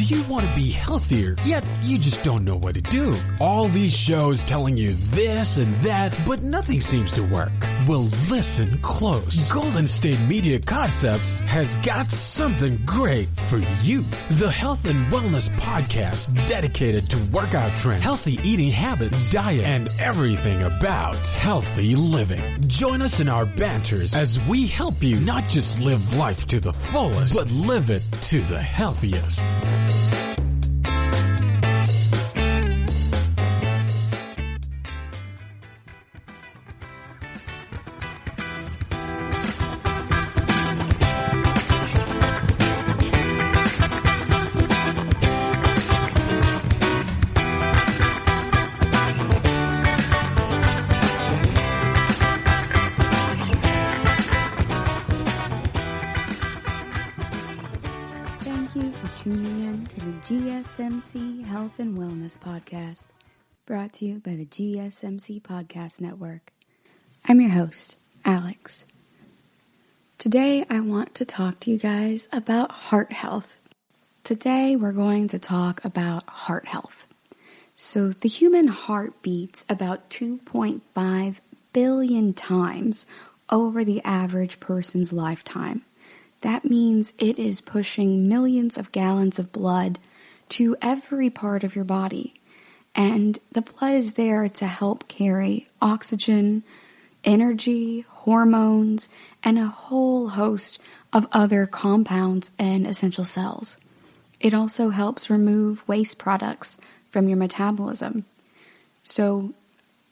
Do you want to be healthier, yet you just don't know what to do? All these shows telling you this and that, but nothing seems to work. Well, listen close. Golden State Media Concepts has got something great for you. The Health and Wellness Podcast dedicated to workout trends, healthy eating habits, diet, and everything about healthy living. Join us in our banters as we help you not just live life to the fullest, but live it to the healthiest. Tuning in to the GSMC Health and Wellness Podcast, brought to you by the GSMC Podcast Network. I'm your host, Alex. Today I want to talk to you guys about heart health. Today we're going to talk about heart health. So the human heart beats about 2.5 billion times over the average person's lifetime. That means it is pushing millions of gallons of blood to every part of your body. And the blood is there to help carry oxygen, energy, hormones, and a whole host of other compounds and essential cells. It also helps remove waste products from your metabolism. So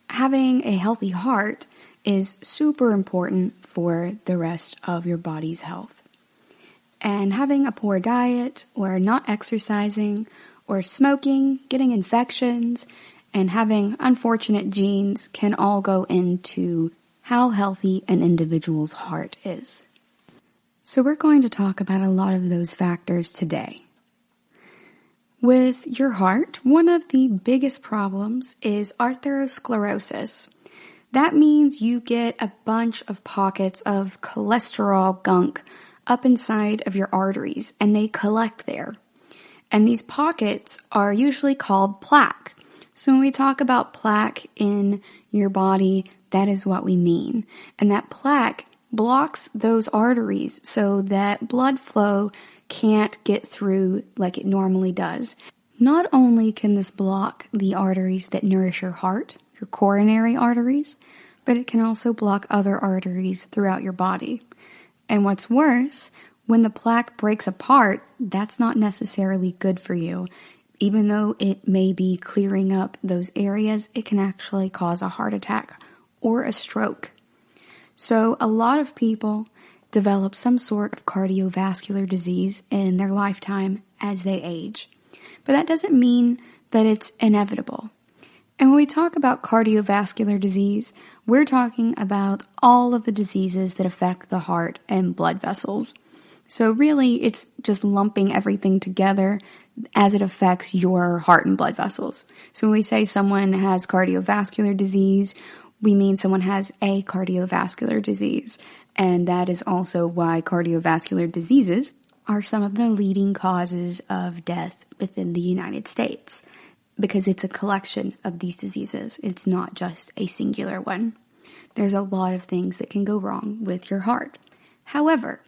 having a healthy heart is super important for the rest of your body's health. And having a poor diet, or not exercising, or smoking, getting infections, and having unfortunate genes can all go into how healthy an individual's heart is. So we're going to talk about a lot of those factors today. With your heart, one of the biggest problems is atherosclerosis. That means you get a bunch of pockets of cholesterol gunk up inside of your arteries, and they collect there. And these pockets are usually called plaque. So when we talk about plaque in your body, that is what we mean. And that plaque blocks those arteries so that blood flow can't get through like it normally does. Not only can this block the arteries that nourish your heart, your coronary arteries, but it can also block other arteries throughout your body. And what's worse, when the plaque breaks apart, that's not necessarily good for you. Even though it may be clearing up those areas, it can actually cause a heart attack or a stroke. So a lot of people develop some sort of cardiovascular disease in their lifetime as they age. But that doesn't mean that it's inevitable. And when we talk about cardiovascular disease, we're talking about all of the diseases that affect the heart and blood vessels. So really, it's just lumping everything together as it affects your heart and blood vessels. So when we say someone has cardiovascular disease, we mean someone has a cardiovascular disease. And that is also why cardiovascular diseases are some of the leading causes of death within the United States. Because it's a collection of these diseases. It's not just a singular one. There's a lot of things that can go wrong with your heart. However,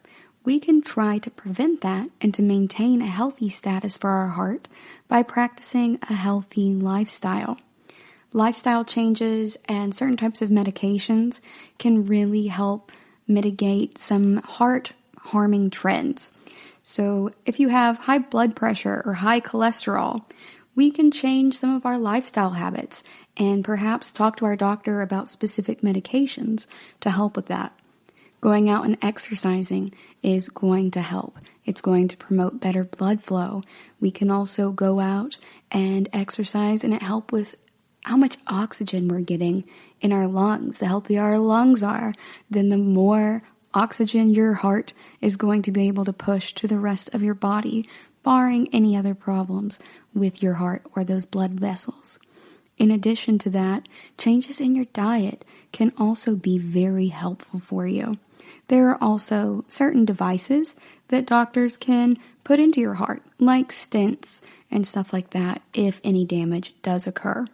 we can try to prevent that and to maintain a healthy status for our heart by practicing a healthy lifestyle. Lifestyle changes and certain types of medications can really help mitigate some heart-harming trends. So if you have high blood pressure or high cholesterol, we can change some of our lifestyle habits and perhaps talk to our doctor about specific medications to help with that. Going out and exercising is going to help. It's going to promote better blood flow. We can also go out and exercise and it help with how much oxygen we're getting in our lungs. The healthier our lungs are, then the more oxygen your heart is going to be able to push to the rest of your body, barring any other problems with your heart or those blood vessels. In addition to that, changes in your diet can also be very helpful for you. There are also certain devices that doctors can put into your heart, like stents and stuff like that, if any damage does occur.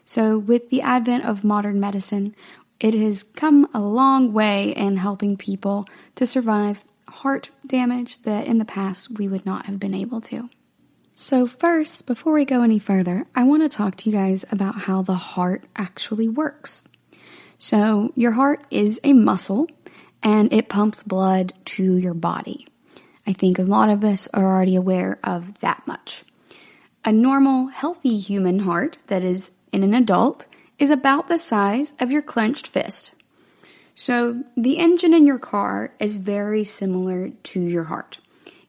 So with the advent of modern medicine, it has come a long way in helping people to survive heart damage that in the past we would not have been able to. So first, before we go any further, I want to talk to you guys about how the heart actually works. So your heart is a muscle and it pumps blood to your body. I think a lot of us are already aware of that much. A normal, healthy human heart that is in an adult is about the size of your clenched fist. So the engine in your car is very similar to your heart.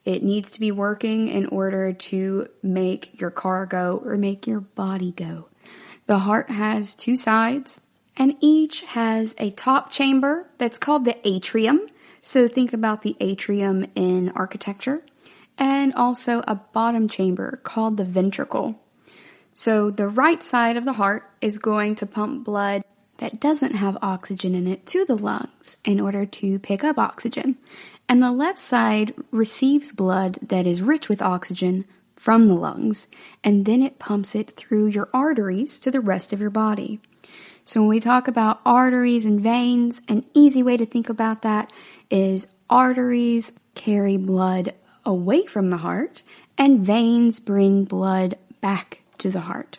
It needs to be working in order to make your car go or make your body go. The heart has two sides, and each has a top chamber that's called the atrium. So think about the atrium in architecture, and also a bottom chamber called the ventricle. So the right side of the heart is going to pump blood that doesn't have oxygen in it to the lungs in order to pick up oxygen. And the left side receives blood that is rich with oxygen from the lungs, and then it pumps it through your arteries to the rest of your body. So when we talk about arteries and veins, an easy way to think about that is arteries carry blood away from the heart, and veins bring blood back to the heart.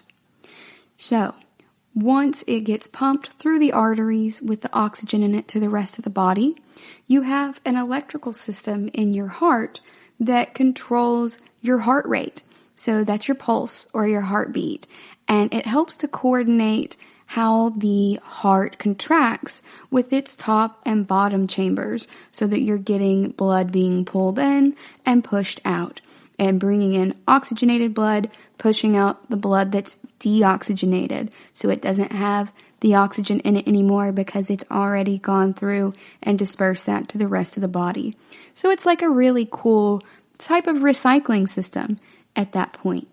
So once it gets pumped through the arteries with the oxygen in it to the rest of the body, you have an electrical system in your heart that controls your heart rate. So that's your pulse or your heartbeat. And it helps to coordinate how the heart contracts with its top and bottom chambers so that you're getting blood being pulled in and pushed out and bringing in oxygenated blood, pushing out the blood that's deoxygenated, so it doesn't have the oxygen in it anymore because it's already gone through and dispersed that to the rest of the body. So it's like a really cool type of recycling system at that point.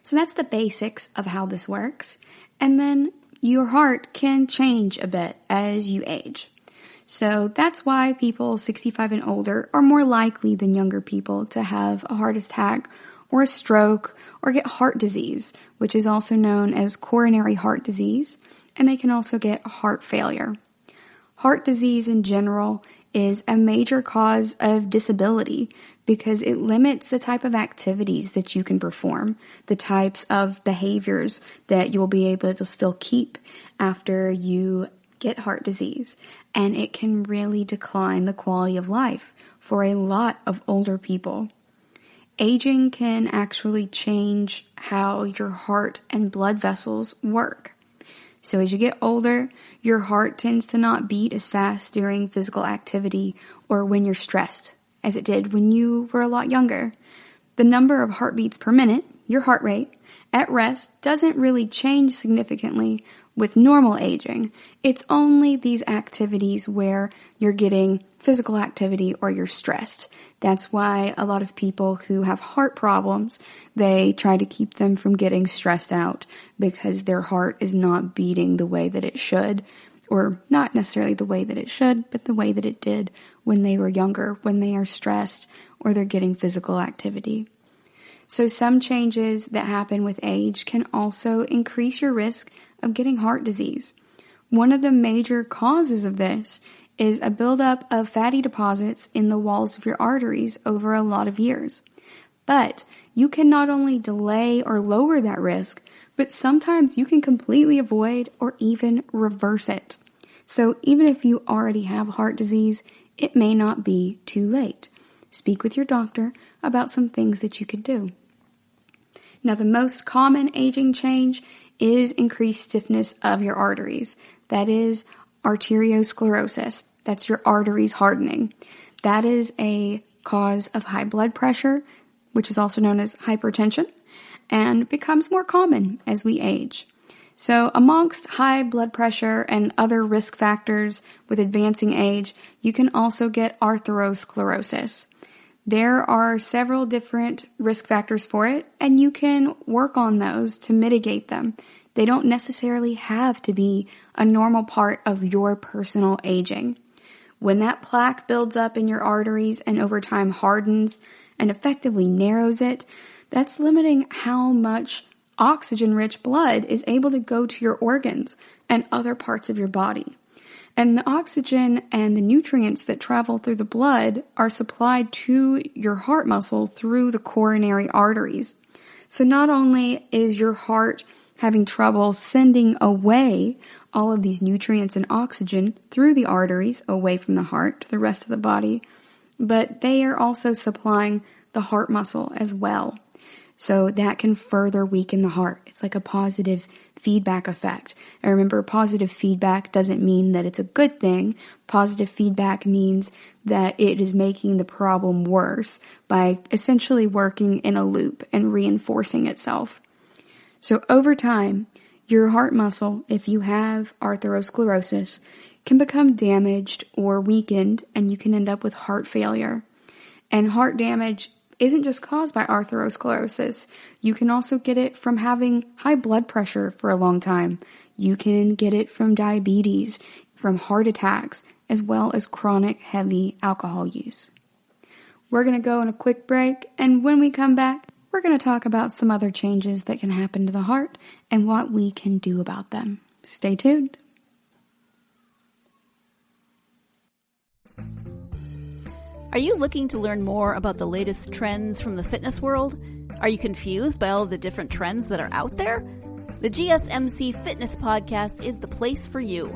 So that's the basics of how this works. And then your heart can change a bit as you age. So that's why people 65 and older are more likely than younger people to have a heart attack or a stroke or get heart disease, which is also known as coronary heart disease, and they can also get heart failure. Heart disease in general is a major cause of disability because it limits the type of activities that you can perform, the types of behaviors that you'll be able to still keep after you get heart disease, and it can really decline the quality of life for a lot of older people. Aging can actually change how your heart and blood vessels work. So as you get older, your heart tends to not beat as fast during physical activity or when you're stressed as it did when you were a lot younger. The number of heartbeats per minute, your heart rate, at rest doesn't really change significantly with normal aging. It's only these activities where you're getting physical activity or you're stressed. That's why a lot of people who have heart problems, they try to keep them from getting stressed out because their heart is not beating the way that it should, or not necessarily the way that it should, but the way that it did when they were younger, when they are stressed or they're getting physical activity. So some changes that happen with age can also increase your risk of getting heart disease. One of the major causes of this is a buildup of fatty deposits in the walls of your arteries over a lot of years. But you can not only delay or lower that risk, but sometimes you can completely avoid or even reverse it. So even if you already have heart disease, it may not be too late. Speak with your doctor about some things that you could do. Now, the most common aging change is increased stiffness of your arteries. That is arteriosclerosis. That's your arteries hardening. That is a cause of high blood pressure, which is also known as hypertension, and becomes more common as we age. So amongst high blood pressure and other risk factors with advancing age, you can also get atherosclerosis. There are several different risk factors for it, and you can work on those to mitigate them. They don't necessarily have to be a normal part of your personal aging. When that plaque builds up in your arteries and over time hardens and effectively narrows it, that's limiting how much oxygen-rich blood is able to go to your organs and other parts of your body. And the oxygen and the nutrients that travel through the blood are supplied to your heart muscle through the coronary arteries. So not only is your heart having trouble sending away all of these nutrients and oxygen through the arteries away from the heart to the rest of the body, but they are also supplying the heart muscle as well. So that can further weaken the heart. It's like a positive feedback effect. And remember, positive feedback doesn't mean that it's a good thing. Positive feedback means that it is making the problem worse by essentially working in a loop and reinforcing itself. So over time, your heart muscle, if you have atherosclerosis, can become damaged or weakened, and you can end up with heart failure. And heart damage isn't just caused by atherosclerosis. You can also get it from having high blood pressure for a long time. You can get it from diabetes, from heart attacks, as well as chronic heavy alcohol use. We're going to go on a quick break, and when we come back, we're going to talk about some other changes that can happen to the heart and what we can do about them. Stay tuned. Are you looking to learn more about the latest trends from the fitness world? Are you confused by all of the different trends that are out there? The GSMC Fitness Podcast is the place for you.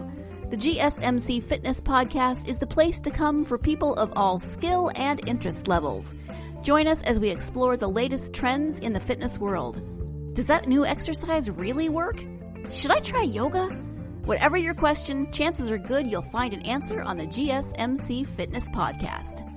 The GSMC Fitness Podcast is the place to come for people of all skill and interest levels. Join us as we explore the latest trends in the fitness world. Does that new exercise really work? Should I try yoga? Whatever your question, chances are good you'll find an answer on the GSMC Fitness Podcast.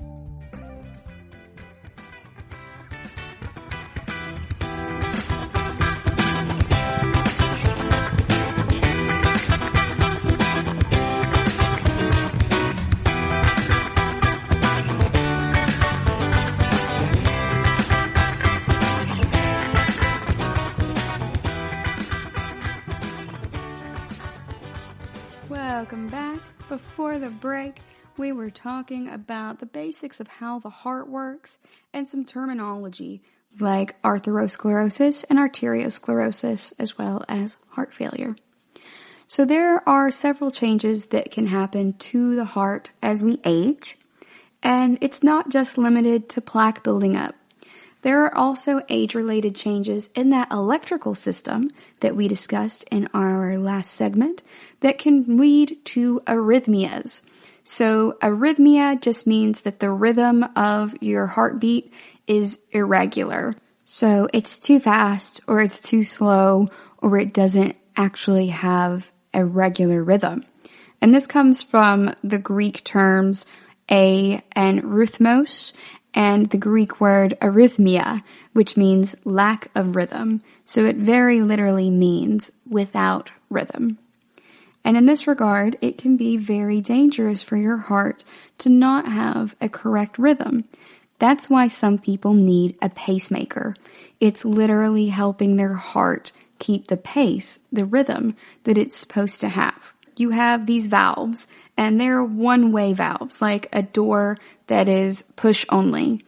Welcome back. Before the break, we were talking about the basics of how the heart works and some terminology like atherosclerosis and arteriosclerosis, as well as heart failure. So there are several changes that can happen to the heart as we age, and it's not just limited to plaque building up. There are also age-related changes in that electrical system that we discussed in our last segment that can lead to arrhythmias. So arrhythmia just means that the rhythm of your heartbeat is irregular. So it's too fast, or it's too slow, or it doesn't actually have a regular rhythm. And this comes from the Greek terms a and rhythmos, and the Greek word arrhythmia, which means lack of rhythm. So it very literally means without rhythm. And in this regard, it can be very dangerous for your heart to not have a correct rhythm. That's why some people need a pacemaker. It's literally helping their heart keep the pace, the rhythm that it's supposed to have. You have these valves, and they're one-way valves, like a door that is push only.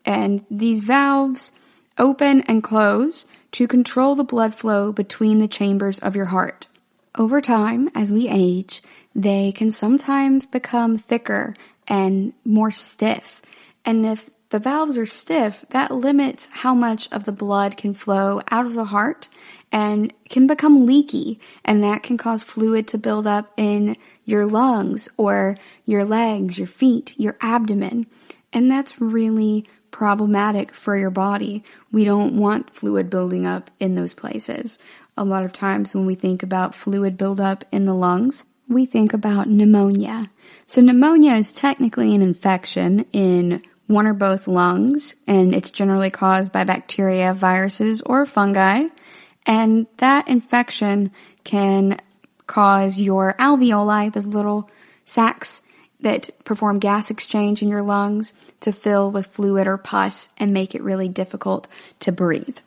And these valves open and close to control the blood flow between the chambers of your heart. Over time, as we age, they can sometimes become thicker and more stiff. And if the valves are stiff, that limits how much of the blood can flow out of the heart and can become leaky, and that can cause fluid to build up in your lungs or your legs, your feet, your abdomen. And that's really problematic for your body. We don't want fluid building up in those places. A lot of times when we think about fluid buildup in the lungs, we think about pneumonia. So pneumonia is technically an infection in one or both lungs, and it's generally caused by bacteria, viruses, or fungi. And that infection can cause your alveoli, those little sacs that perform gas exchange in your lungs, to fill with fluid or pus and make it really difficult to breathe.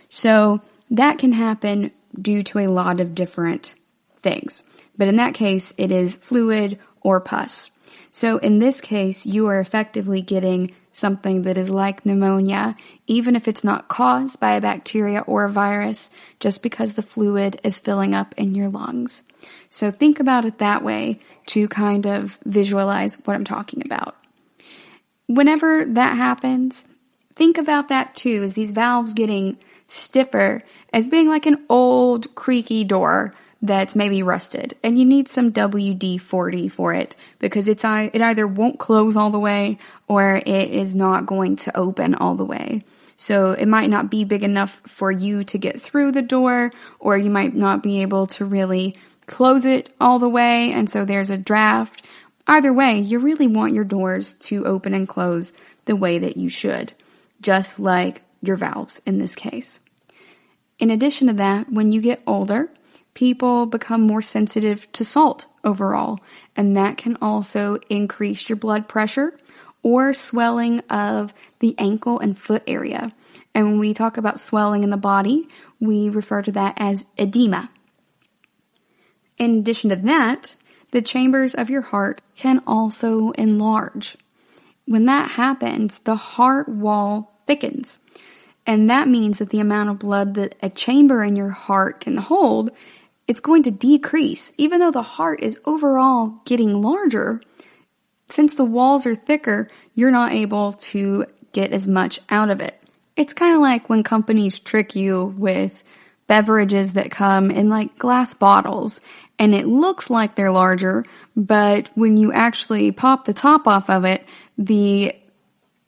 So that can happen due to a lot of different things. But in that case, it is fluid or pus. So in this case, you are effectively getting something that is like pneumonia, even if it's not caused by a bacteria or a virus, just because the fluid is filling up in your lungs. So think about it that way to kind of visualize what I'm talking about. Whenever that happens, think about that too, as these valves getting stiffer, as being like an old creaky door that's maybe rusted, and you need some WD-40 for it because it either won't close all the way or it is not going to open all the way. So it might not be big enough for you to get through the door, or you might not be able to really close it all the way, and so there's a draft. Either way, you really want your doors to open and close the way that you should, just like your valves in this case. In addition to that, when you get older, people become more sensitive to salt overall, and that can also increase your blood pressure or swelling of the ankle and foot area. And when we talk about swelling in the body, we refer to that as edema. In addition to that, the chambers of your heart can also enlarge. When that happens, the heart wall thickens. And that means that the amount of blood that a chamber in your heart can hold, it's going to decrease. Even though the heart is overall getting larger, since the walls are thicker, you're not able to get as much out of it. It's kind of like when companies trick you with beverages that come in like glass bottles, and it looks like they're larger, but when you actually pop the top off of it, the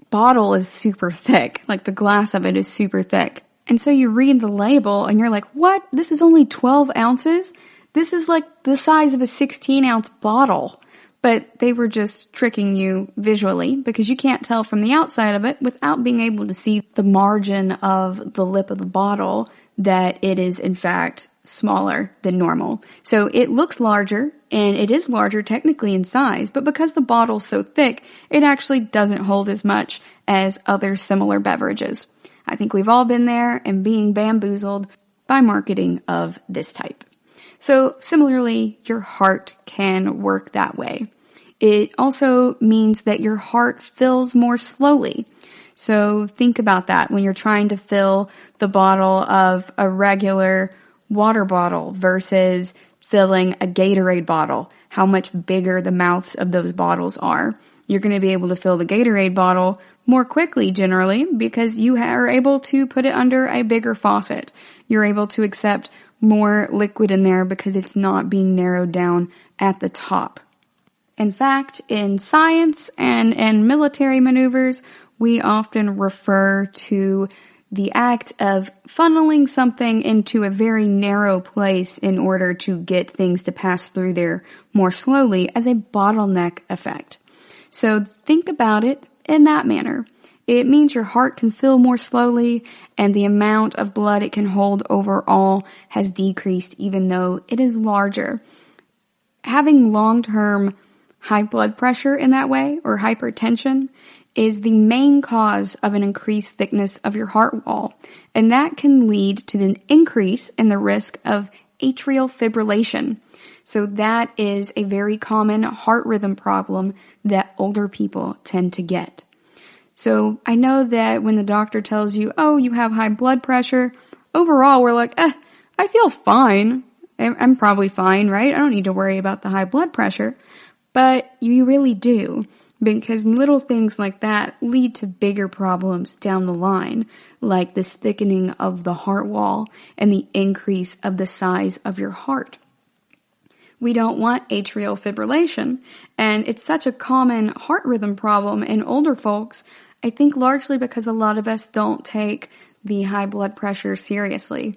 bottle is super thick, like the glass of it is super thick. And so you read the label and you're like, what? This is only 12 ounces? This is like the size of a 16-ounce bottle. But they were just tricking you visually because you can't tell from the outside of it without being able to see the margin of the lip of the bottle that it is in fact smaller than normal. So it looks larger, and it is larger technically in size, but because the bottle's so thick, it actually doesn't hold as much as other similar beverages. I think we've all been there and being bamboozled by marketing of this type. So similarly, your heart can work that way. It also means that your heart fills more slowly. So think about that when you're trying to fill the bottle of a regular water bottle versus filling a Gatorade bottle, how much bigger the mouths of those bottles are. You're going to be able to fill the Gatorade bottle more quickly generally because you are able to put it under a bigger faucet. You're able to accept more liquid in there because it's not being narrowed down at the top. In fact, in science and in military maneuvers, we often refer to the act of funneling something into a very narrow place in order to get things to pass through there more slowly as a bottleneck effect. So think about it in that manner. It means your heart can fill more slowly and the amount of blood it can hold overall has decreased even though it is larger. Having long-term high blood pressure in that way, or hypertension, is the main cause of an increased thickness of your heart wall, and that can lead to an increase in the risk of atrial fibrillation. So that is a very common heart rhythm problem that older people tend to get. So I know that when the doctor tells you, oh, you have high blood pressure, overall we're like, I feel fine. I'm probably fine, right? I don't need to worry about the high blood pressure. But you really do, because little things like that lead to bigger problems down the line, like this thickening of the heart wall and the increase of the size of your heart. We don't want atrial fibrillation, and it's such a common heart rhythm problem in older folks, I think largely because a lot of us don't take the high blood pressure seriously.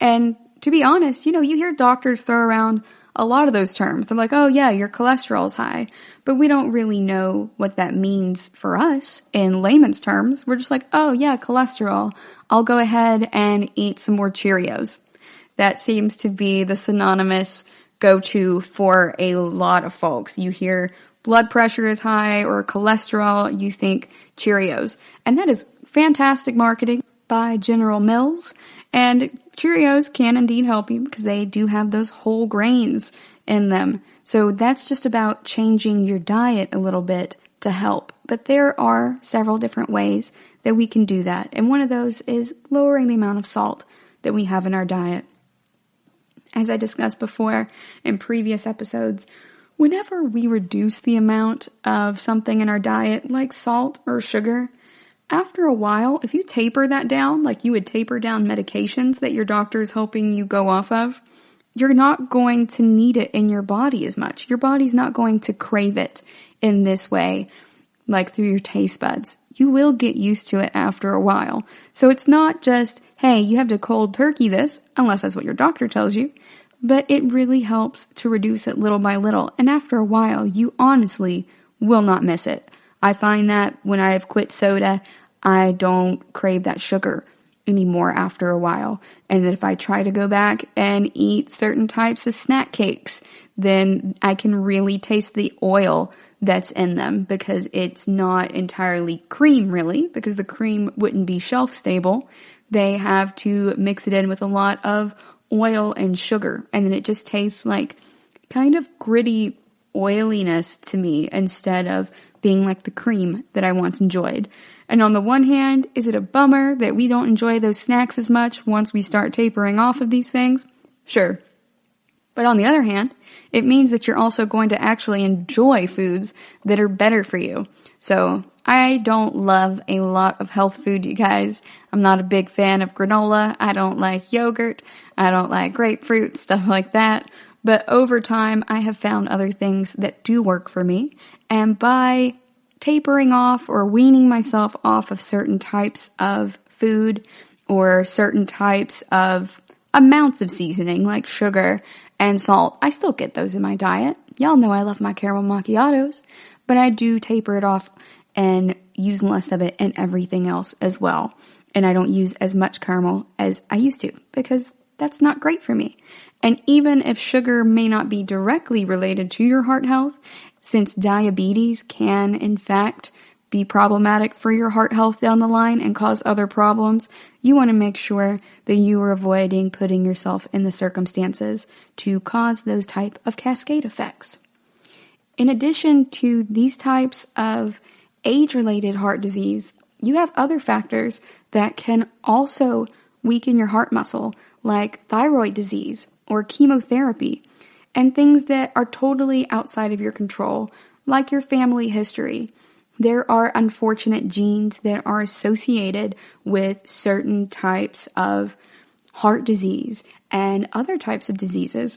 And to be honest, you hear doctors throw around a lot of those terms. They're like, oh yeah, your cholesterol's high. But we don't really know what that means for us in layman's terms. We're just like, oh yeah, cholesterol. I'll go ahead and eat some more Cheerios. That seems to be the synonymous go-to for a lot of folks. You hear blood pressure is high or cholesterol, you think Cheerios. And that is fantastic marketing by General Mills. And Cheerios can indeed help you because they do have those whole grains in them. So that's just about changing your diet a little bit to help. But there are several different ways that we can do that. And one of those is lowering the amount of salt that we have in our diet. As I discussed before in previous episodes, whenever we reduce the amount of something in our diet, like salt or sugar, after a while, if you taper that down, like you would taper down medications that your doctor is helping you go off of, you're not going to need it in your body as much. Your body's not going to crave it in this way, like through your taste buds. You will get used to it after a while. So it's not just, hey, you have to cold turkey this, unless that's what your doctor tells you, but it really helps to reduce it little by little. And after a while, you honestly will not miss it. I find that when I've quit soda, I don't crave that sugar anymore after a while. And that if I try to go back and eat certain types of snack cakes, then I can really taste the oil that's in them, because it's not entirely cream really, because the cream wouldn't be shelf stable. They have to mix it in with a lot of oil and sugar, and then it just tastes like kind of gritty oiliness to me instead of being like the cream that I once enjoyed. And on the one hand, is it a bummer that we don't enjoy those snacks as much once we start tapering off of these things? Sure. But on the other hand, it means that you're also going to actually enjoy foods that are better for you. So I don't love a lot of health food, you guys. I'm not a big fan of granola. I don't like yogurt. I don't like grapefruit, stuff like that. But over time, I have found other things that do work for me. And by tapering off or weaning myself off of certain types of food or certain types of amounts of seasoning like sugar and salt, I still get those in my diet. Y'all know I love my caramel macchiatos, but I do taper it off and use less of it in everything else as well. And I don't use as much caramel as I used to, because that's not great for me. And even if sugar may not be directly related to your heart health, since diabetes can in fact be problematic for your heart health down the line and cause other problems, you want to make sure that you are avoiding putting yourself in the circumstances to cause those type of cascade effects. In addition to these types of age-related heart disease, you have other factors that can also weaken your heart muscle, like thyroid disease or chemotherapy, and things that are totally outside of your control, like your family history. There are unfortunate genes that are associated with certain types of heart disease and other types of diseases.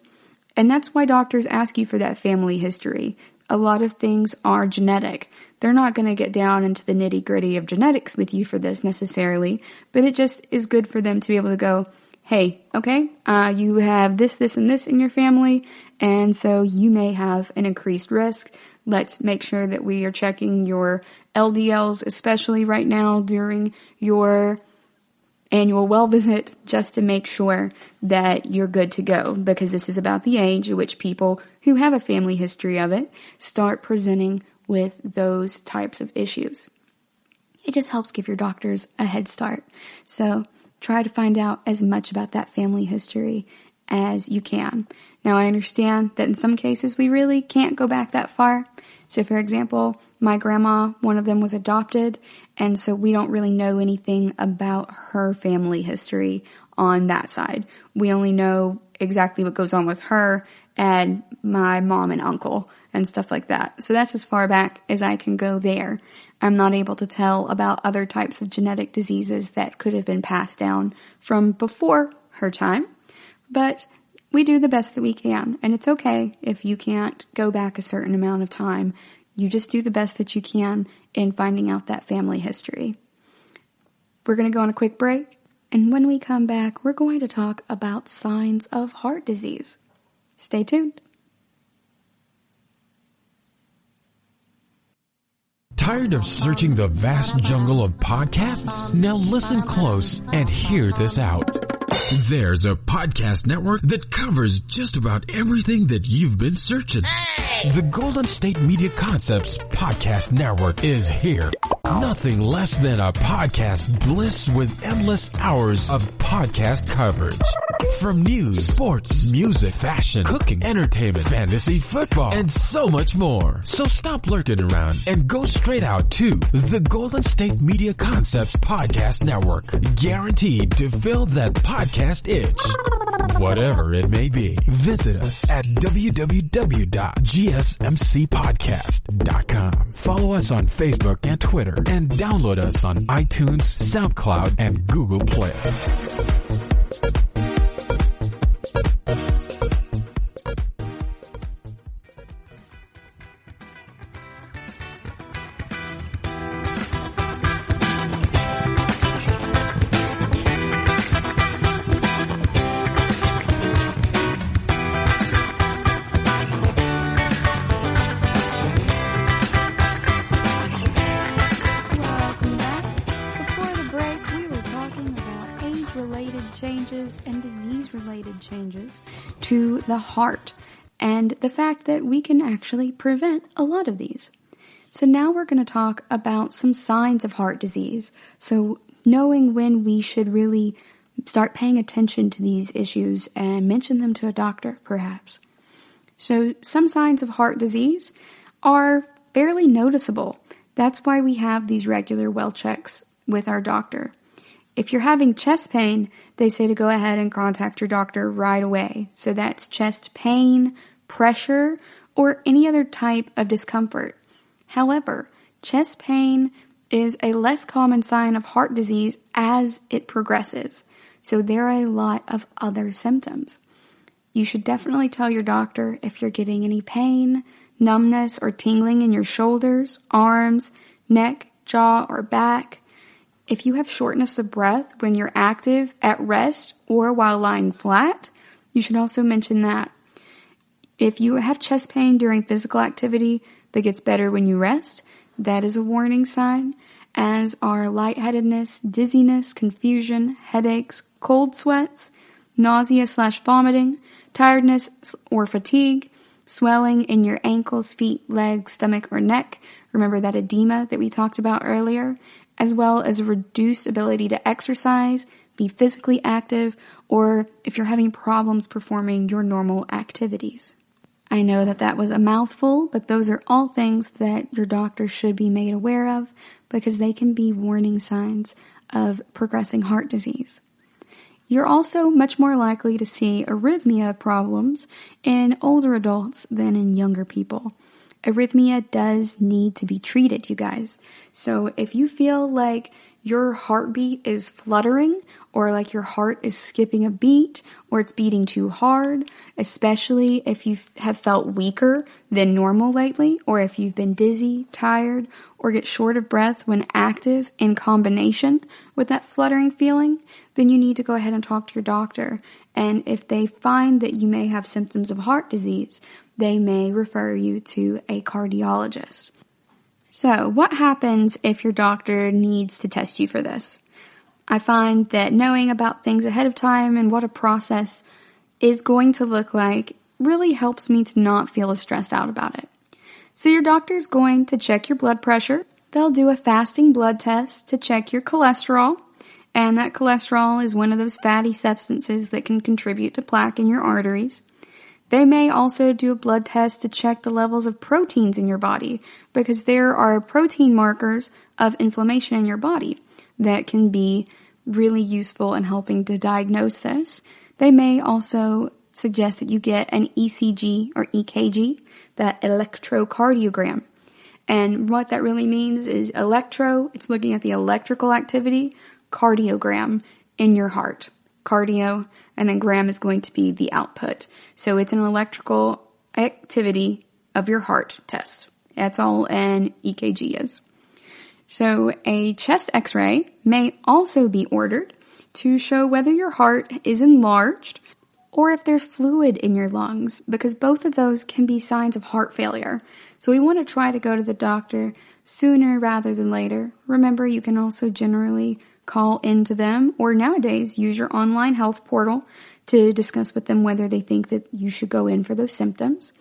And that's why doctors ask you for that family history. A lot of things are genetic. They're not going to get down into the nitty-gritty of genetics with you for this necessarily, but it just is good for them to be able to go, hey, okay, you have this, this, and this in your family, and so you may have an increased risk. Let's make sure that we are checking your LDLs, especially right now during your annual well visit, just to make sure that you're good to go, because this is about the age at which people who have a family history of it start presenting with those types of issues. It just helps give your doctors a head start. So try to find out as much about that family history as you can. Now, I understand that in some cases we really can't go back that far. So, for example, my grandma, one of them was adopted, and so we don't really know anything about her family history on that side. We only know exactly what goes on with her and my mom and uncle and stuff like that. So that's as far back as I can go there. I'm not able to tell about other types of genetic diseases that could have been passed down from before her time, but we do the best that we can, and it's okay if you can't go back a certain amount of time. You just do the best that you can in finding out that family history. We're going to go on a quick break, and when we come back, we're going to talk about signs of heart disease. Stay tuned. Tired of searching the vast jungle of podcasts? Now listen close and hear this out. There's a podcast network that covers just about everything that you've been searching. Hey! The Golden State Media Concepts Podcast Network is here. Nothing less than a podcast bliss with endless hours of podcast coverage. From news, sports, music, fashion, cooking, entertainment, fantasy, football, and so much more. So stop lurking around and go straight out to the Golden State Media Concepts Podcast Network. Guaranteed to fill that podcast itch. Whatever it may be. Visit us at www.gsmcpodcast.com. Follow us on Facebook and Twitter, and download us on iTunes, SoundCloud, and Google Play. And disease-related changes to the heart, and the fact that we can actually prevent a lot of these. So now we're going to talk about some signs of heart disease. So knowing when we should really start paying attention to these issues and mention them to a doctor, perhaps. So some signs of heart disease are fairly noticeable. That's why we have these regular well checks with our doctor. If you're having chest pain, they say to go ahead and contact your doctor right away. So that's chest pain, pressure, or any other type of discomfort. However, chest pain is a less common sign of heart disease as it progresses. So there are a lot of other symptoms. You should definitely tell your doctor if you're getting any pain, numbness, or tingling in your shoulders, arms, neck, jaw, or back. If you have shortness of breath when you're active, at rest, or while lying flat, you should also mention that. If you have chest pain during physical activity that gets better when you rest, that is a warning sign, as are lightheadedness, dizziness, confusion, headaches, cold sweats, nausea/vomiting, tiredness or fatigue, swelling in your ankles, feet, legs, stomach, or neck. Remember that edema that we talked about earlier, as well as a reduced ability to exercise, be physically active, or if you're having problems performing your normal activities. I know that was a mouthful, but those are all things that your doctor should be made aware of because they can be warning signs of progressing heart disease. You're also much more likely to see arrhythmia problems in older adults than in younger people. Arrhythmia does need to be treated, you guys. So if you feel like your heartbeat is fluttering or like your heart is skipping a beat or it's beating too hard, especially if you have felt weaker than normal lately, or if you've been dizzy, tired, or get short of breath when active in combination with that fluttering feeling, then you need to go ahead and talk to your doctor. And if they find that you may have symptoms of heart disease, they may refer you to a cardiologist. So, what happens if your doctor needs to test you for this? I find that knowing about things ahead of time and what a process is going to look like really helps me to not feel as stressed out about it. So your doctor's going to check your blood pressure. They'll do a fasting blood test to check your cholesterol. And that cholesterol is one of those fatty substances that can contribute to plaque in your arteries. They may also do a blood test to check the levels of proteins in your body, because there are protein markers of inflammation in your body that can be really useful in helping to diagnose this. They may also suggest that you get an ECG or EKG, that electrocardiogram. And what that really means is it's looking at the electrical activity, cardiogram in your heart. Cardio, and then gram is going to be the output. So it's an electrical activity of your heart test. That's all an EKG is. So a chest x-ray may also be ordered to show whether your heart is enlarged or if there's fluid in your lungs, because both of those can be signs of heart failure. So we want to try to go to the doctor sooner rather than later. Remember, you can also generally call into them, or nowadays use your online health portal to discuss with them whether they think that you should go in for those symptoms.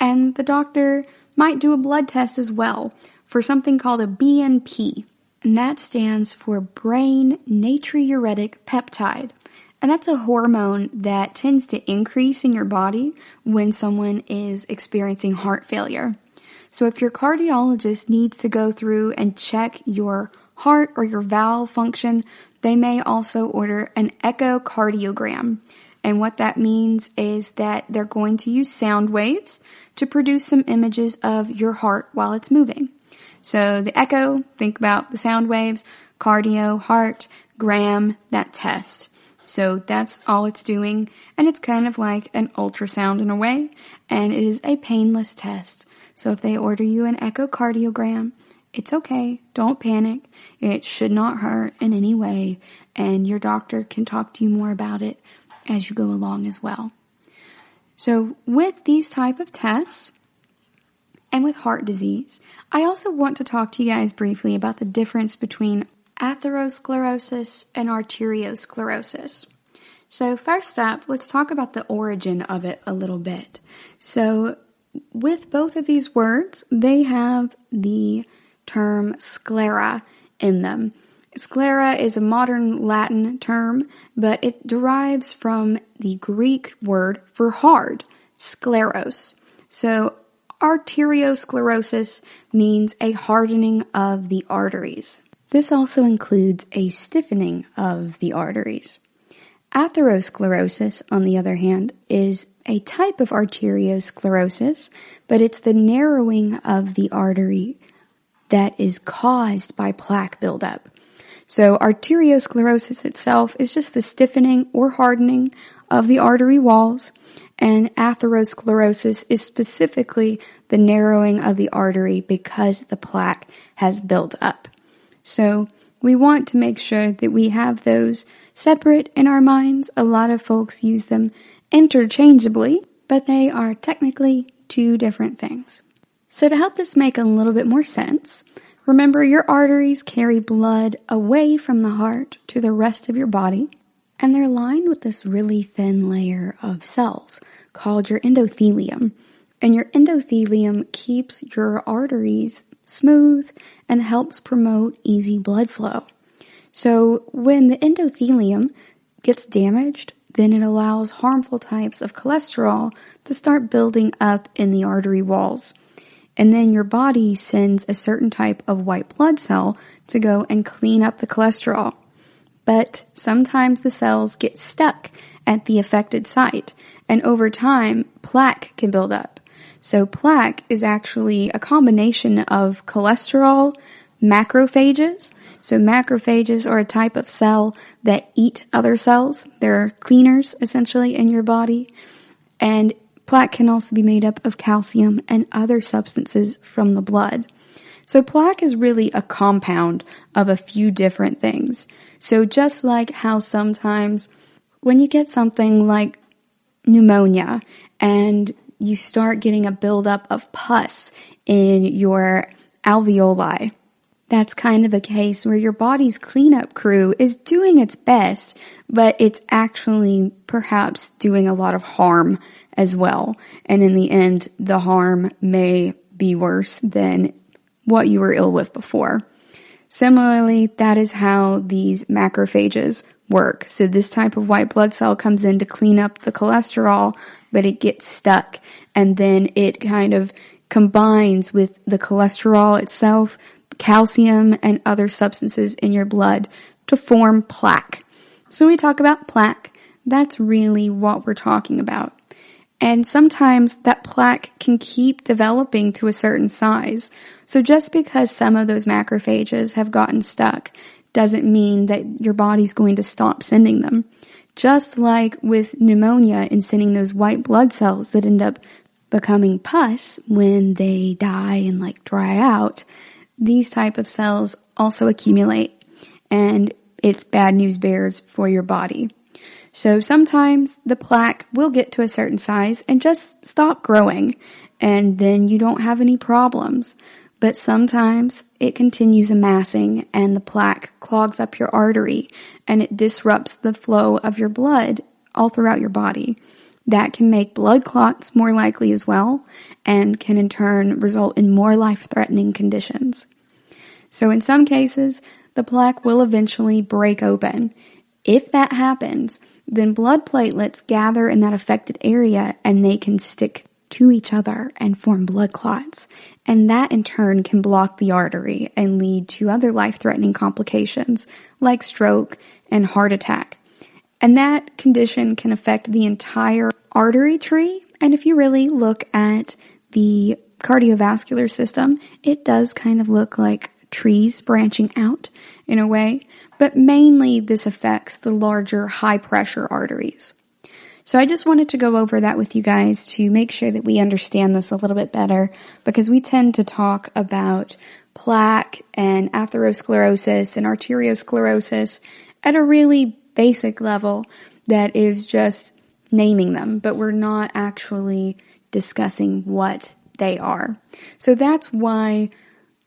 And the doctor might do a blood test as well for something called a BNP, and that stands for brain natriuretic peptide. And that's a hormone that tends to increase in your body when someone is experiencing heart failure. So if your cardiologist needs to go through and check your heart or your valve function, they may also order an echocardiogram. And what that means is that they're going to use sound waves to produce some images of your heart while it's moving. So the echo, think about the sound waves, cardio, heart, gram, that test. So that's all it's doing, and it's kind of like an ultrasound in a way, and it is a painless test. So if they order you an echocardiogram, it's okay. Don't panic. It should not hurt in any way, and your doctor can talk to you more about it as you go along as well. So with these type of tests, and with heart disease, I also want to talk to you guys briefly about the difference between atherosclerosis and arteriosclerosis. So first up, let's talk about the origin of it a little bit. So with both of these words, they have the term sclera in them. Sclera is a modern Latin term, but it derives from the Greek word for hard, scleros. So arteriosclerosis means a hardening of the arteries. This also includes a stiffening of the arteries. Atherosclerosis, on the other hand, is a type of arteriosclerosis, but it's the narrowing of the artery that is caused by plaque buildup. So arteriosclerosis itself is just the stiffening or hardening of the artery walls, and atherosclerosis is specifically the narrowing of the artery because the plaque has built up. So we want to make sure that we have those separate in our minds. A lot of folks use them interchangeably, but they are technically two different things. So to help this make a little bit more sense, remember your arteries carry blood away from the heart to the rest of your body, and they're lined with this really thin layer of cells called your endothelium. And your endothelium keeps your arteries smooth and helps promote easy blood flow. So when the endothelium gets damaged, then it allows harmful types of cholesterol to start building up in the artery walls. And then your body sends a certain type of white blood cell to go and clean up the cholesterol. But sometimes the cells get stuck at the affected site, and over time, plaque can build up. So plaque is actually a combination of cholesterol, macrophages. So macrophages are a type of cell that eat other cells. They're cleaners, essentially, in your body. And plaque can also be made up of calcium and other substances from the blood. So plaque is really a compound of a few different things. So just like how sometimes when you get something like pneumonia and you start getting a buildup of pus in your alveoli, that's kind of a case where your body's cleanup crew is doing its best, but it's actually perhaps doing a lot of harm as well. And in the end, the harm may be worse than what you were ill with before. Similarly, that is how these macrophages work. So this type of white blood cell comes in to clean up the cholesterol, but it gets stuck, and then it kind of combines with the cholesterol itself, calcium, and other substances in your blood to form plaque. So when we talk about plaque, that's really what we're talking about. And sometimes that plaque can keep developing to a certain size. So just because some of those macrophages have gotten stuck doesn't mean that your body's going to stop sending them. Just like with pneumonia and sending those white blood cells that end up becoming pus when they die and dry out, these type of cells also accumulate, and it's bad news bears for your body. So sometimes the plaque will get to a certain size and just stop growing, and then you don't have any problems. But sometimes it continues amassing and the plaque clogs up your artery and it disrupts the flow of your blood all throughout your body. That can make blood clots more likely as well, and can in turn result in more life-threatening conditions. So in some cases, the plaque will eventually break open. If that happens, then blood platelets gather in that affected area and they can stick to each other and form blood clots. And that in turn can block the artery and lead to other life-threatening complications like stroke and heart attack. And that condition can affect the entire artery tree. And if you really look at the cardiovascular system, it does kind of look like trees branching out in a way, but mainly this affects the larger high-pressure arteries. So I just wanted to go over that with you guys to make sure that we understand this a little bit better, because we tend to talk about plaque and atherosclerosis and arteriosclerosis at a really basic level that is just naming them, but we're not actually discussing what they are. So that's why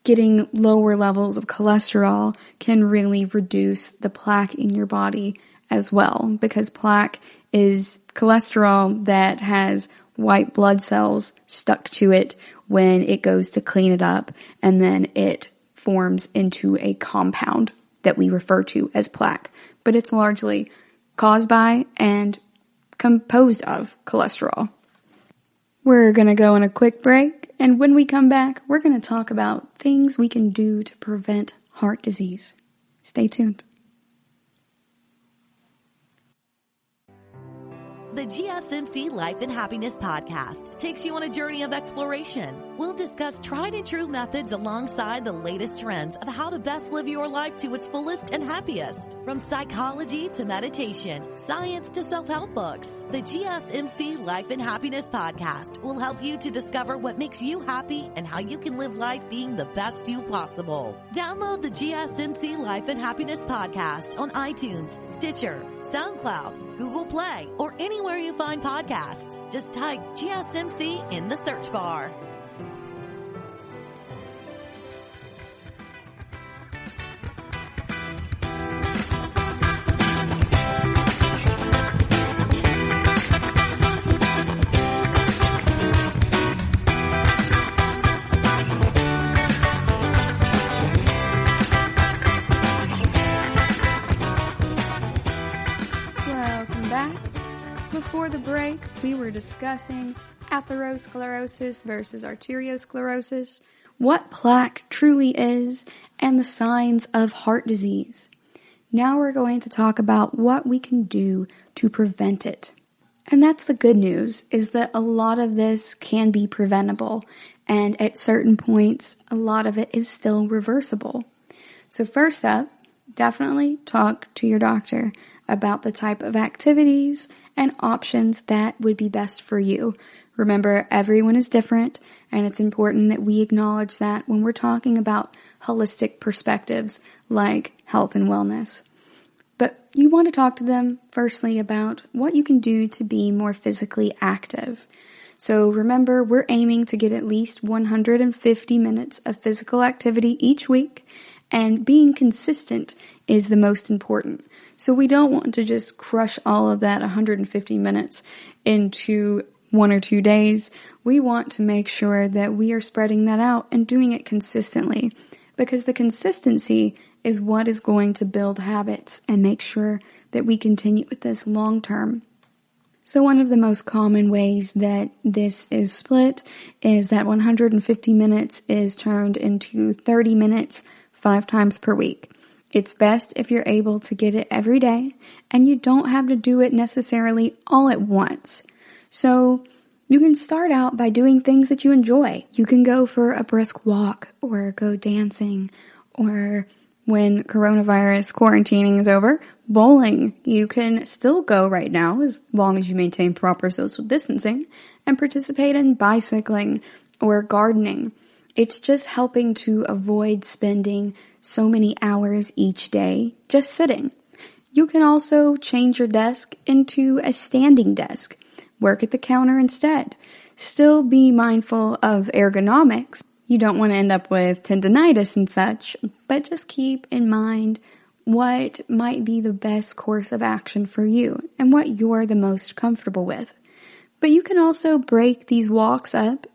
getting lower levels of cholesterol can really reduce the plaque in your body as well, because plaque is cholesterol that has white blood cells stuck to it when it goes to clean it up, and then it forms into a compound that we refer to as plaque. But it's largely caused by and composed of cholesterol. We're going to go on a quick break, and when we come back, we're going to talk about things we can do to prevent heart disease. Stay tuned. The GSMC Life and Happiness podcast takes you on a journey of exploration. We'll discuss tried and true methods alongside the latest trends of how to best live your life to its fullest and happiest. From psychology to meditation, science to self-help books, the GSMC Life and Happiness podcast will help you to discover what makes you happy and how you can live life being the best you possible. Download the GSMC Life and Happiness podcast on iTunes, Stitcher, SoundCloud, Google Play, or anywhere you find podcasts. Just type GSMC in the search bar. Before the break, we were discussing atherosclerosis versus arteriosclerosis, what plaque truly is, and the signs of heart disease. Now we're going to talk about what we can do to prevent it. And that's the good news, is that a lot of this can be preventable, and at certain points, a lot of it is still reversible. So first up, definitely talk to your doctor about the type of activities and options that would be best for you. Remember, everyone is different, and it's important that we acknowledge that when we're talking about holistic perspectives like health and wellness. But you want to talk to them firstly about what you can do to be more physically active. So remember, we're aiming to get at least 150 minutes of physical activity each week, and being consistent is the most important. So we don't want to just crush all of that 150 minutes into 1 or 2 days. We want to make sure that we are spreading that out and doing it consistently, because the consistency is what is going to build habits and make sure that we continue with this long term. So one of the most common ways that this is split is that 150 minutes is turned into 30 minutes 5 times per week. It's best if you're able to get it every day, and you don't have to do it necessarily all at once. So you can start out by doing things that you enjoy. You can go for a brisk walk, or go dancing, or when coronavirus quarantining is over, bowling. You can still go right now as long as you maintain proper social distancing and participate in bicycling or gardening. It's just helping to avoid spending so many hours each day just sitting. You can also change your desk into a standing desk. Work at the counter instead. Still be mindful of ergonomics. You don't want to end up with tendinitis and such, but just keep in mind what might be the best course of action for you and what you're the most comfortable with. But you can also break these walks up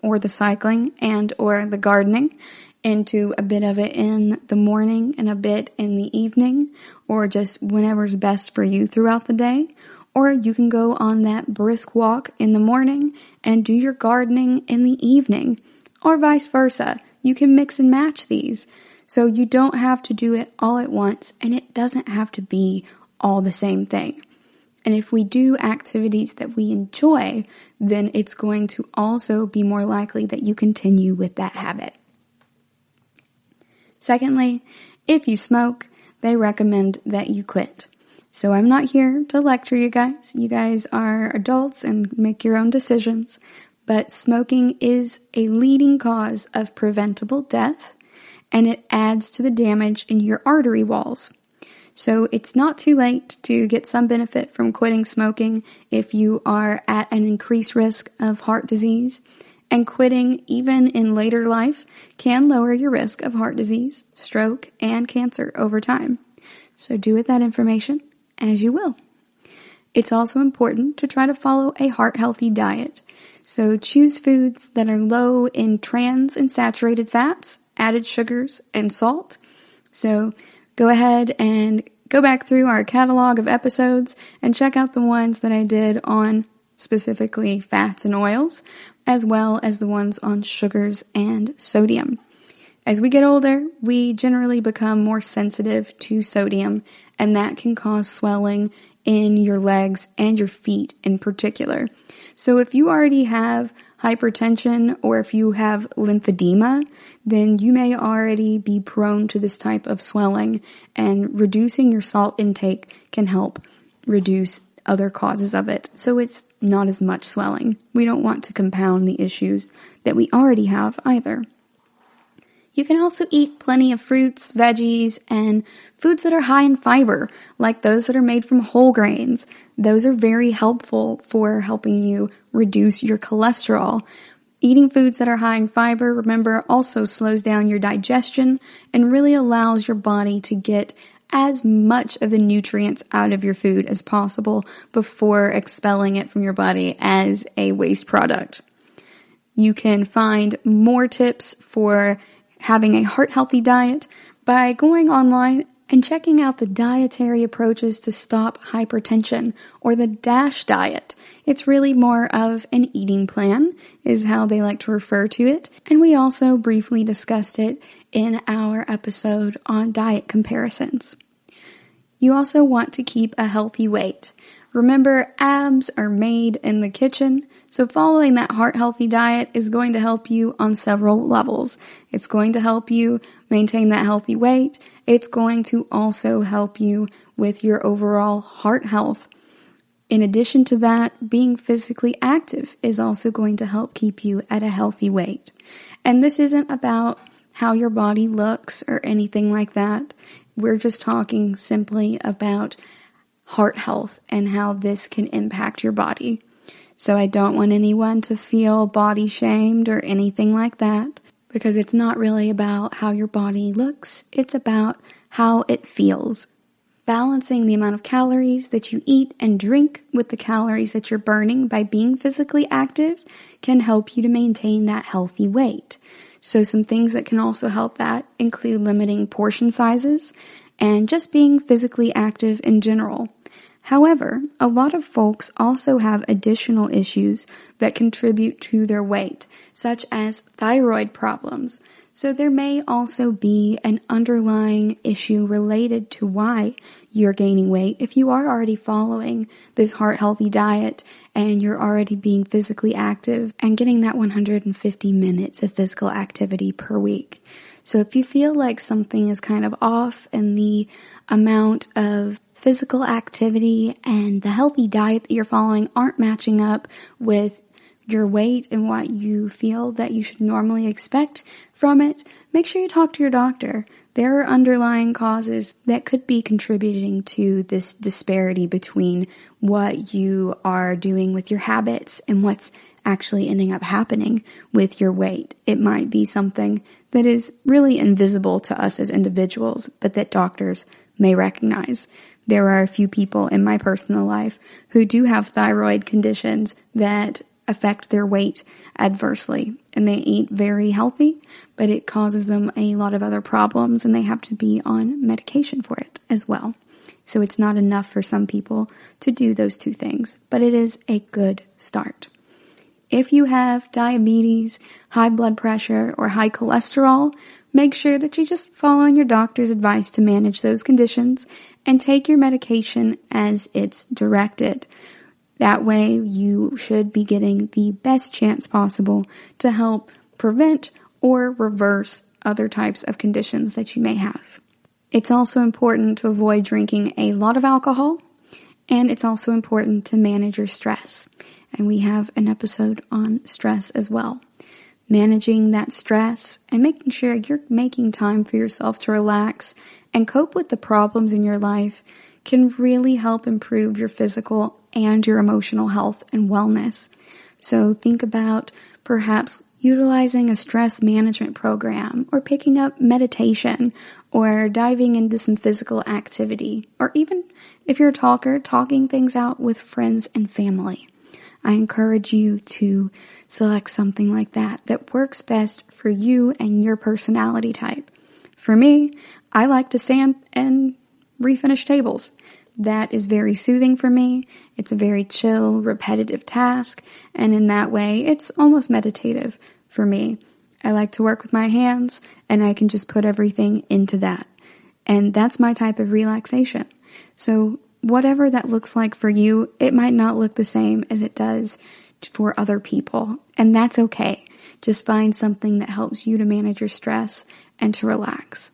or the cycling and or the gardening into a bit of it in the morning and a bit in the evening, or just whenever's best for you throughout the day. Or you can go on that brisk walk in the morning and do your gardening in the evening, or vice versa. You can mix and match these. So you don't have to do it all at once, and it doesn't have to be all the same thing. And if we do activities that we enjoy, then it's going to also be more likely that you continue with that habit. Secondly, if you smoke, they recommend that you quit. So I'm not here to lecture you guys. You guys are adults and make your own decisions. But smoking is a leading cause of preventable death, and it adds to the damage in your artery walls. So it's not too late to get some benefit from quitting smoking if you are at an increased risk of heart disease. And quitting, even in later life, can lower your risk of heart disease, stroke, and cancer over time. So do with that information as you will. It's also important to try to follow a heart-healthy diet. So choose foods that are low in trans and saturated fats, added sugars, and salt. So go ahead and go back through our catalog of episodes and check out the ones that I did on specifically fats and oils, as well as the ones on sugars and sodium. As we get older, we generally become more sensitive to sodium, and that can cause swelling in your legs and your feet in particular. So if you already have hypertension or if you have lymphedema, then you may already be prone to this type of swelling, and reducing your salt intake can help reduce other causes of it. So it's not as much swelling. We don't want to compound the issues that we already have either. You can also eat plenty of fruits, veggies, and foods that are high in fiber, like those that are made from whole grains. Those are very helpful for helping you reduce your cholesterol. Eating foods that are high in fiber, remember, also slows down your digestion and really allows your body to get as much of the nutrients out of your food as possible before expelling it from your body as a waste product. You can find more tips for having a heart-healthy diet by going online and checking out the dietary approaches to stop hypertension, or the DASH diet. It's really more of an eating plan, is how they like to refer to it. And we also briefly discussed it in our episode on diet comparisons. You also want to keep a healthy weight. Remember, abs are made in the kitchen, so following that heart-healthy diet is going to help you on several levels. It's going to help you maintain that healthy weight. It's going to also help you with your overall heart health. In addition to that, being physically active is also going to help keep you at a healthy weight. And this isn't about how your body looks or anything like that. We're just talking simply about heart health and how this can impact your body. So I don't want anyone to feel body shamed or anything like that, because it's not really about how your body looks, it's about how it feels. Balancing the amount of calories that you eat and drink with the calories that you're burning by being physically active can help you to maintain that healthy weight. So some things that can also help that include limiting portion sizes and just being physically active in general. However, a lot of folks also have additional issues that contribute to their weight, such as thyroid problems. So there may also be an underlying issue related to why you're gaining weight if you are already following this heart-healthy diet and you're already being physically active and getting that 150 minutes of physical activity per week. So if you feel like something is kind of off and the amount of physical activity and the healthy diet that you're following aren't matching up with your weight and what you feel that you should normally expect from it, make sure you talk to your doctor. There are underlying causes that could be contributing to this disparity between what you are doing with your habits and what's actually ending up happening with your weight. It might be something that is really invisible to us as individuals, but that doctors may recognize. There are a few people in my personal life who do have thyroid conditions that affect their weight adversely. and they eat very healthy, but it causes them a lot of other problems and they have to be on medication for it as well. So it's not enough for some people to do those two things, but it is a good start. If you have diabetes, high blood pressure, or high cholesterol, make sure that you just follow your doctor's advice to manage those conditions and take your medication as it's directed. That way, you should be getting the best chance possible to help prevent or reverse other types of conditions that you may have. It's also important to avoid drinking a lot of alcohol, and it's also important to manage your stress. And we have an episode on stress as well. Managing that stress and making sure you're making time for yourself to relax and cope with the problems in your life can really help improve your physical and your emotional health and wellness. So think about perhaps utilizing a stress management program or picking up meditation or diving into some physical activity, or even if you're a talker, talking things out with friends and family. I encourage you to select something like that works best for you and your personality type. For me, I like to sand and refinish tables. That is very soothing for me. It's a very chill, repetitive task, and in that way, it's almost meditative for me. I like to work with my hands, and I can just put everything into that. And that's my type of relaxation. So whatever that looks like for you, it might not look the same as it does for other people, and that's okay. Just find something that helps you to manage your stress and to relax.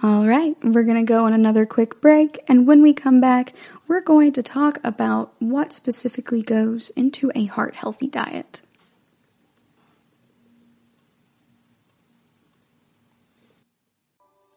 All right, we're going to go on another quick break, and when we come back, we're going to talk about what specifically goes into a heart-healthy diet.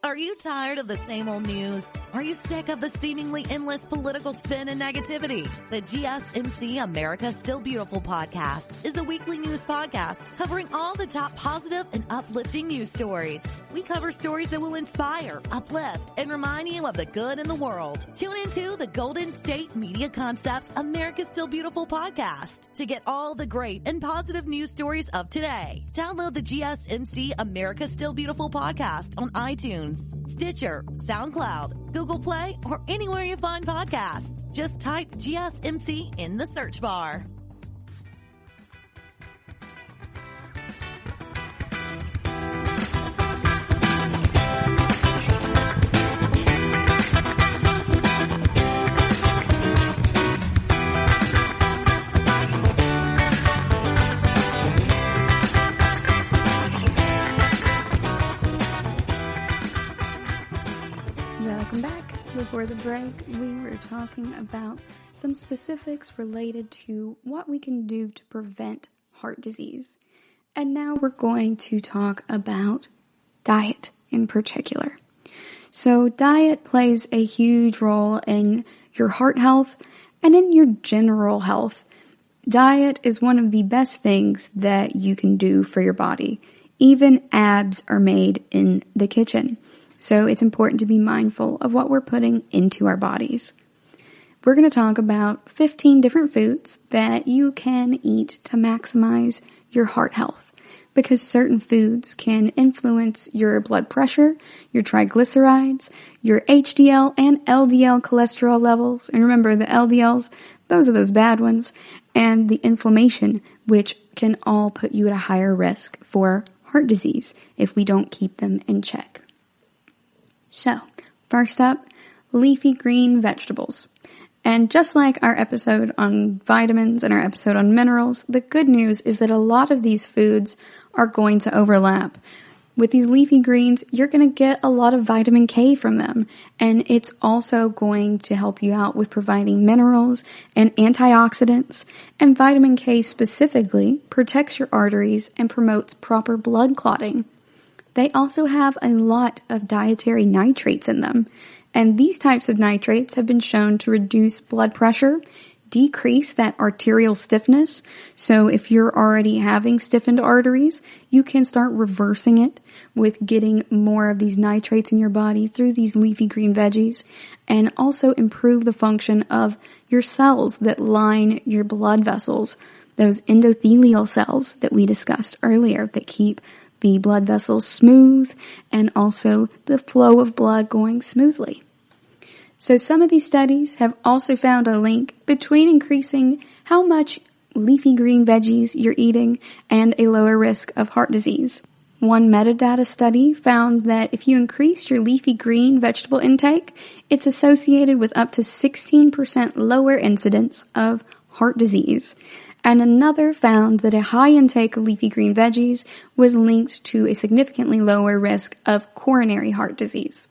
Are you tired of the same old news? Are you sick of the seemingly endless political spin and negativity? The GSMC America Still Beautiful podcast is a weekly news podcast covering all the top positive and uplifting news stories. We cover stories that will inspire, uplift, and remind you of the good in the world. Tune into the Golden State Media Concepts America Still Beautiful podcast to get all the great and positive news stories of today. Download the GSMC America Still Beautiful podcast on iTunes, Stitcher, SoundCloud, Google Play, or anywhere you find podcasts. Just type GSMC in the search bar. Welcome back. Before the break, we were talking about some specifics related to what we can do to prevent heart disease. And now we're going to talk about diet in particular. So diet plays a huge role in your heart health and in your general health. Diet is one of the best things that you can do for your body. Even abs are made in the kitchen. So it's important to be mindful of what we're putting into our bodies. We're going to talk about 15 different foods that you can eat to maximize your heart health, because certain foods can influence your blood pressure, your triglycerides, your HDL and LDL cholesterol levels. And remember, the LDLs, those are those bad ones, and the inflammation, which can all put you at a higher risk for heart disease if we don't keep them in check. So, first up, leafy green vegetables. And just like our episode on vitamins and our episode on minerals, the good news is that a lot of these foods are going to overlap. With these leafy greens, you're going to get a lot of vitamin K from them, and it's also going to help you out with providing minerals and antioxidants, and vitamin K specifically protects your arteries and promotes proper blood clotting. They also have a lot of dietary nitrates in them, and these types of nitrates have been shown to reduce blood pressure, decrease that arterial stiffness. So if you're already having stiffened arteries, you can start reversing it with getting more of these nitrates in your body through these leafy green veggies, and also improve the function of your cells that line your blood vessels those endothelial cells that we discussed earlier that keep the blood vessels smooth and also the flow of blood going smoothly. So some of these studies have also found a link between increasing how much leafy green veggies you're eating and a lower risk of heart disease. One metadata study found that if you increase your leafy green vegetable intake, it's associated with up to 16% lower incidence of heart disease. And another found that a high intake of leafy green veggies was linked to a significantly lower risk of coronary heart disease.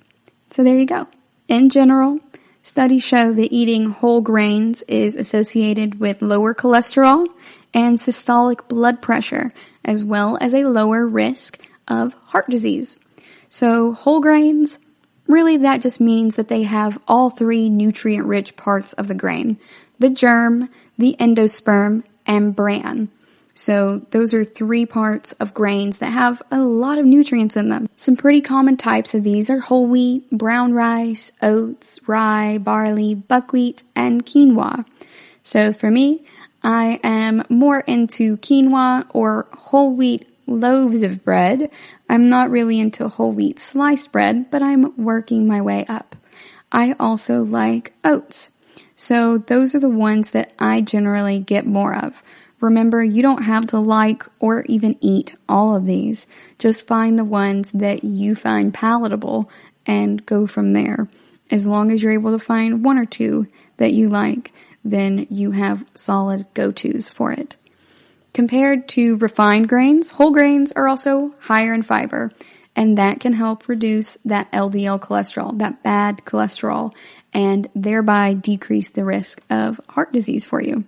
So there you go. In general, studies show that eating whole grains is associated with lower cholesterol and systolic blood pressure, as well as a lower risk of heart disease. So whole grains, really that just means that they have all three nutrient-rich parts of the grain: the germ, the endosperm, and bran. So those are three parts of grains that have a lot of nutrients in them. Some pretty common types of these are whole wheat, brown rice, oats, rye, barley, buckwheat, and quinoa. So for me, I am more into quinoa or whole wheat loaves of bread. I'm not really into whole wheat sliced bread, but I'm working my way up. I also like oats. So those are the ones that I generally get more of. Remember, you don't have to like or even eat all of these. Just find the ones that you find palatable and go from there. As long as you're able to find one or two that you like, then you have solid go-tos for it. Compared to refined grains, whole grains are also higher in fiber, and that can help reduce that LDL cholesterol, that bad cholesterol, and thereby decrease the risk of heart disease for you.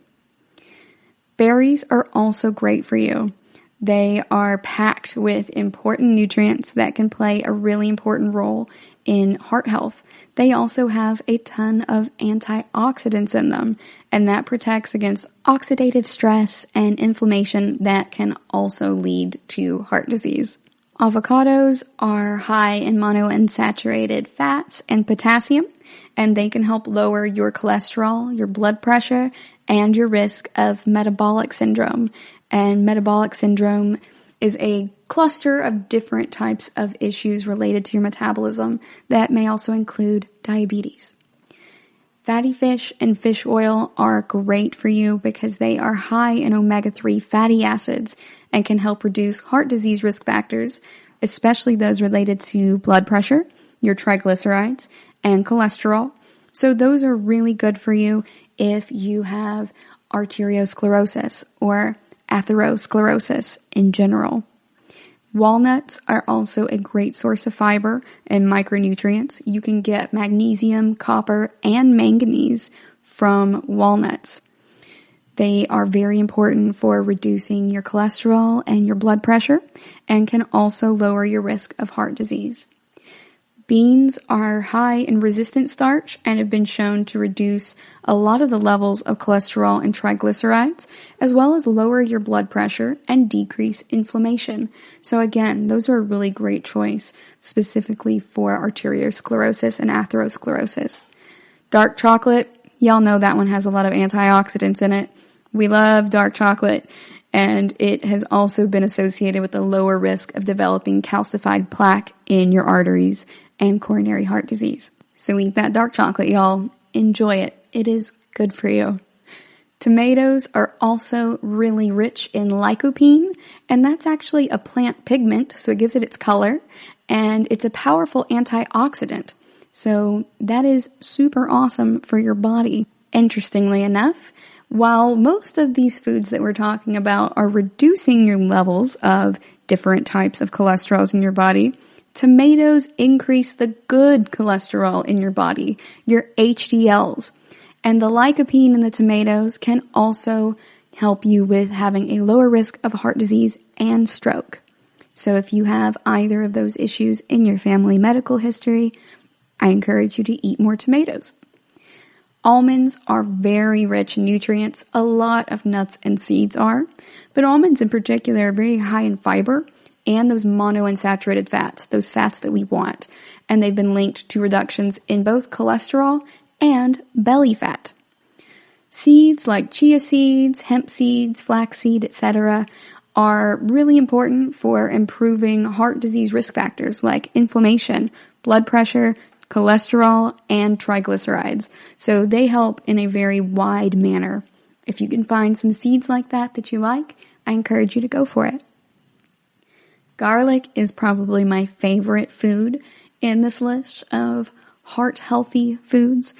Berries are also great for you. They are packed with important nutrients that can play a really important role in heart health. They also have a ton of antioxidants in them, and that protects against oxidative stress and inflammation that can also lead to heart disease. Avocados are high in monounsaturated fats and potassium, and they can help lower your cholesterol, your blood pressure, and your risk of metabolic syndrome. And metabolic syndrome is a cluster of different types of issues related to your metabolism that may also include diabetes. Fatty fish and fish oil are great for you because they are high in omega-3 fatty acids and can help reduce heart disease risk factors, especially those related to blood pressure, your triglycerides, and cholesterol. So those are really good for you if you have arteriosclerosis or atherosclerosis in general. Walnuts are also a great source of fiber and micronutrients. You can get magnesium, copper, and manganese from walnuts. They are very important for reducing your cholesterol and your blood pressure and can also lower your risk of heart disease. Beans are high in resistant starch and have been shown to reduce a lot of the levels of cholesterol and triglycerides, as well as lower your blood pressure and decrease inflammation. So again, those are a really great choice, specifically for arteriosclerosis and atherosclerosis. Dark chocolate, y'all know that one has a lot of antioxidants in it. We love dark chocolate, and it has also been associated with a lower risk of developing calcified plaque in your arteries and coronary heart disease. So eat that dark chocolate, y'all. Enjoy it. It is good for you. Tomatoes are also really rich in lycopene, and that's actually a plant pigment, so it gives it its color, and it's a powerful antioxidant. So that is super awesome for your body. Interestingly enough, while most of these foods that we're talking about are reducing your levels of different types of cholesterols in your body, tomatoes increase the good cholesterol in your body, your HDLs. And the lycopene in the tomatoes can also help you with having a lower risk of heart disease and stroke. So if you have either of those issues in your family medical history, I encourage you to eat more tomatoes. Almonds are very rich in nutrients. A lot of nuts and seeds are, but almonds in particular are very high in fiber and those monounsaturated fats, those fats that we want. And they've been linked to reductions in both cholesterol and belly fat. Seeds like chia seeds, hemp seeds, flaxseed, etc. are really important for improving heart disease risk factors like inflammation, blood pressure, cholesterol, and triglycerides. So they help in a very wide manner. If you can find some seeds like that you like, I encourage you to go for it. Garlic is probably my favorite food in this list of heart-healthy foods.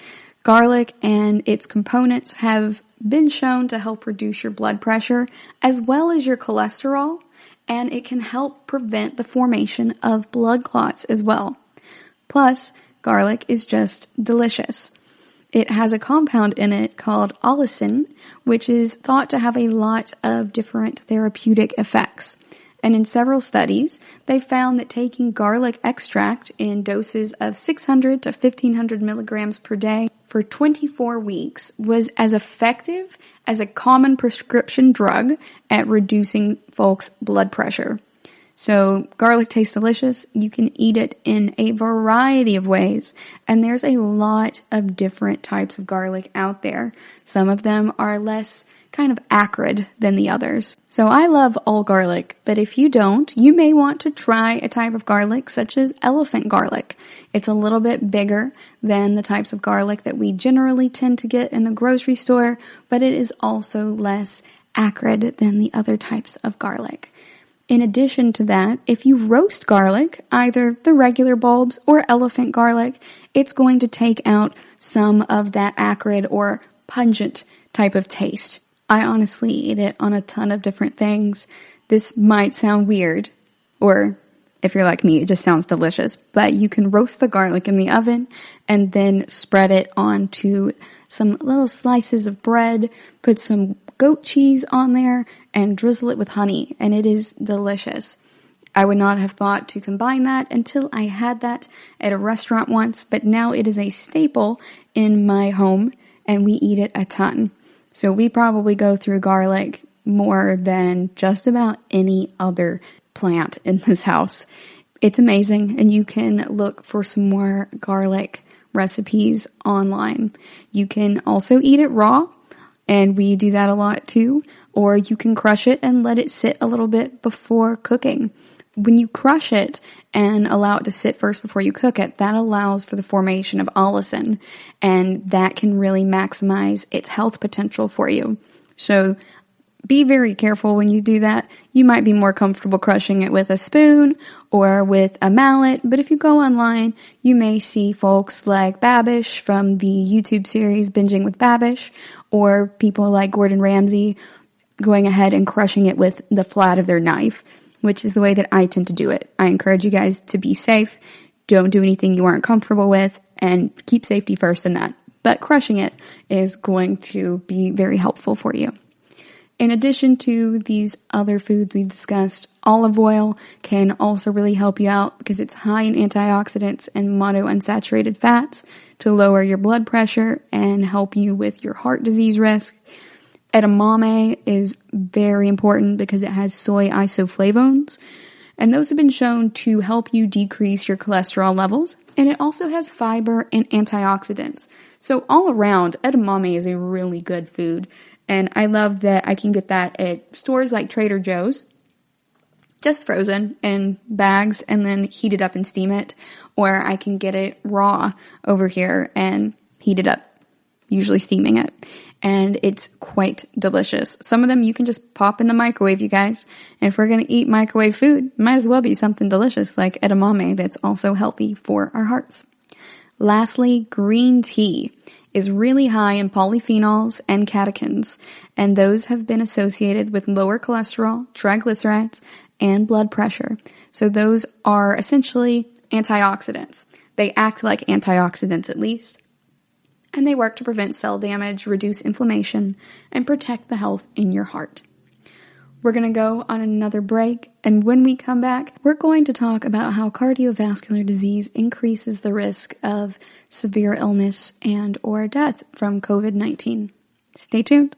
Garlic and its components have been shown to help reduce your blood pressure as well as your cholesterol, and it can help prevent the formation of blood clots as well. Plus, garlic is just delicious. It has a compound in it called allicin, which is thought to have a lot of different therapeutic effects. And in several studies, they found that taking garlic extract in doses of 600 to 1500 milligrams per day for 24 weeks was as effective as a common prescription drug at reducing folks' blood pressure. So garlic tastes delicious. You can eat it in a variety of ways, and there's a lot of different types of garlic out there. Some of them are less kind of acrid than the others. So I love all garlic, but if you don't, you may want to try a type of garlic such as elephant garlic. It's a little bit bigger than the types of garlic that we generally tend to get in the grocery store, but it is also less acrid than the other types of garlic. In addition to that, if you roast garlic, either the regular bulbs or elephant garlic, it's going to take out some of that acrid or pungent type of taste. I honestly eat it on a ton of different things. This might sound weird, or if you're like me, it just sounds delicious, but you can roast the garlic in the oven and then spread it onto some little slices of bread, put some goat cheese on there, and drizzle it with honey, and it is delicious. I would not have thought to combine that until I had that at a restaurant once, but now it is a staple in my home, and we eat it a ton. So we probably go through garlic more than just about any other plant in this house. It's amazing, and you can look for some more garlic recipes online. You can also eat it raw, and we do that a lot too, or you can crush it and let it sit a little bit before cooking. When you crush it and allow it to sit first before you cook it, that allows for the formation of allicin, and that can really maximize its health potential for you. So be very careful when you do that. You might be more comfortable crushing it with a spoon or with a mallet, but if you go online, you may see folks like Babish from the YouTube series Binging with Babish, or people like Gordon Ramsay going ahead and crushing it with the flat of their knife, which is the way that I tend to do it. I encourage you guys to be safe. Don't do anything you aren't comfortable with, and keep safety first in that. But crushing it is going to be very helpful for you. In addition to these other foods we've discussed, olive oil can also really help you out because it's high in antioxidants and monounsaturated fats to lower your blood pressure and help you with your heart disease risk. Edamame is very important because it has soy isoflavones, and those have been shown to help you decrease your cholesterol levels, and it also has fiber and antioxidants. So all around, edamame is a really good food, and I love that I can get that at stores like Trader Joe's, just frozen in bags and then heat it up and steam it, or I can get it raw over here and heat it up, usually steaming it. And it's quite delicious. Some of them you can just pop in the microwave, you guys. And if we're going to eat microwave food, it might as well be something delicious like edamame that's also healthy for our hearts. Lastly, green tea is really high in polyphenols and catechins, and those have been associated with lower cholesterol, triglycerides, and blood pressure. So those are essentially antioxidants. They act like antioxidants at least. And they work to prevent cell damage, reduce inflammation, and protect the health in your heart. We're going to go on another break, and when we come back, we're going to talk about how cardiovascular disease increases the risk of severe illness and or death from COVID-19. Stay tuned.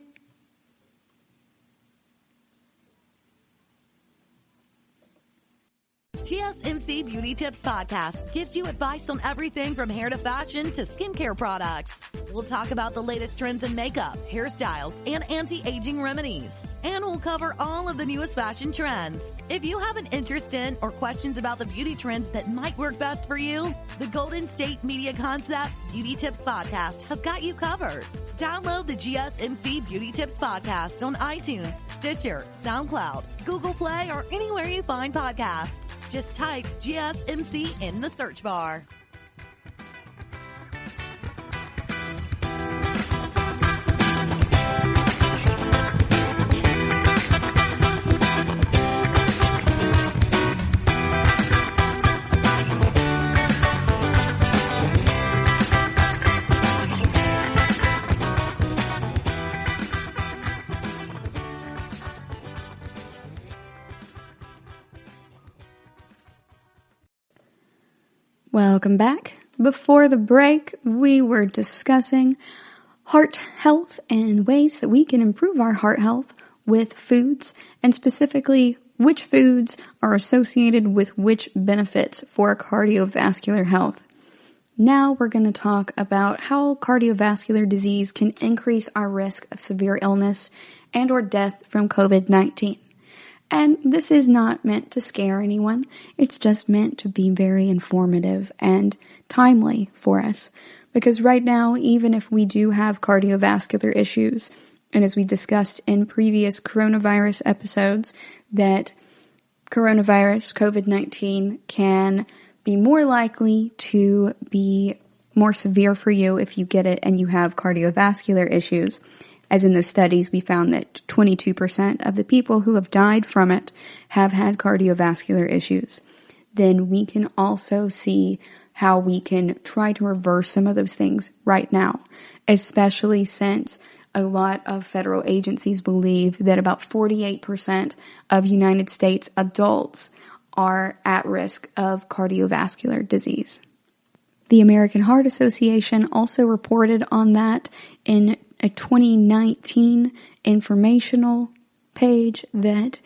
GSMC Beauty Tips Podcast gives you advice on everything from hair to fashion to skincare products. We'll talk about the latest trends in makeup, hairstyles, and anti-aging remedies. And we'll cover all of the newest fashion trends. If you have an interest in or questions about the beauty trends that might work best for you, the Golden State Media Concepts Beauty Tips Podcast has got you covered. Download the GSMC Beauty Tips Podcast on iTunes, Stitcher, SoundCloud, Google Play, or anywhere you find podcasts. Just type GSMC in the search bar. Welcome back. Before the break, we were discussing heart health and ways that we can improve our heart health with foods, and specifically which foods are associated with which benefits for cardiovascular health. Now we're going to talk about how cardiovascular disease can increase our risk of severe illness and or death from COVID-19. And this is not meant to scare anyone. It's just meant to be very informative and timely for us. Because right now, even if we do have cardiovascular issues, and as we discussed in previous coronavirus episodes, that coronavirus, COVID-19, can be more likely to be more severe for you if you get it and you have cardiovascular issues. As in those studies, we found that 22% of the people who have died from it have had cardiovascular issues. Then we can also see how we can try to reverse some of those things right now, especially since a lot of federal agencies believe that about 48% of United States adults are at risk of cardiovascular disease. The American Heart Association also reported on that in a 2019 informational page that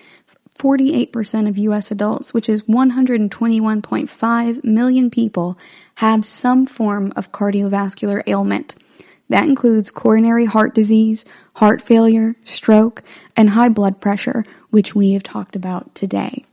48% of U.S. adults, which is 121.5 million people, have some form of cardiovascular ailment. That includes coronary heart disease, heart failure, stroke, and high blood pressure, which we have talked about today.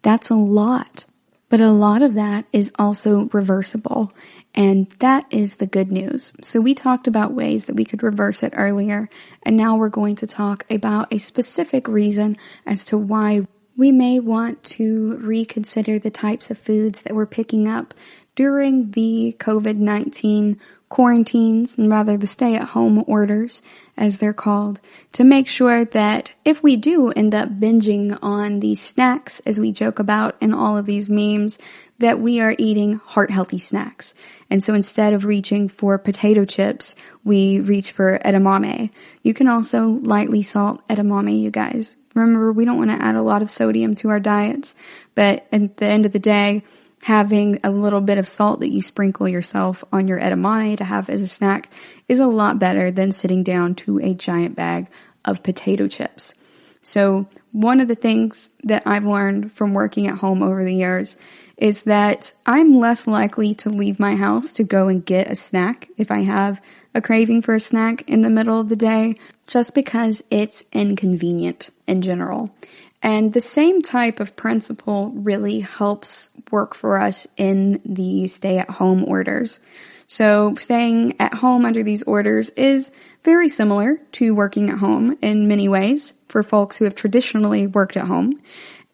That's a lot, but a lot of that is also reversible. And that is the good news. So we talked about ways that we could reverse it earlier, and now we're going to talk about a specific reason as to why we may want to reconsider the types of foods that we're picking up during the COVID-19 quarantines, and rather the stay-at-home orders, as they're called, to make sure that if we do end up binging on these snacks, as we joke about in all of these memes, that we are eating heart-healthy snacks. And so instead of reaching for potato chips, we reach for edamame. You can also lightly salt edamame, you guys. Remember, we don't want to add a lot of sodium to our diets, but at the end of the day, having a little bit of salt that you sprinkle yourself on your edamame to have as a snack is a lot better than sitting down to a giant bag of potato chips. So one of the things that I've learned from working at home over the years is that I'm less likely to leave my house to go and get a snack if I have a craving for a snack in the middle of the day, just because it's inconvenient in general. And the same type of principle really helps work for us in the stay-at-home orders. So staying at home under these orders is very similar to working at home in many ways for folks who have traditionally worked at home.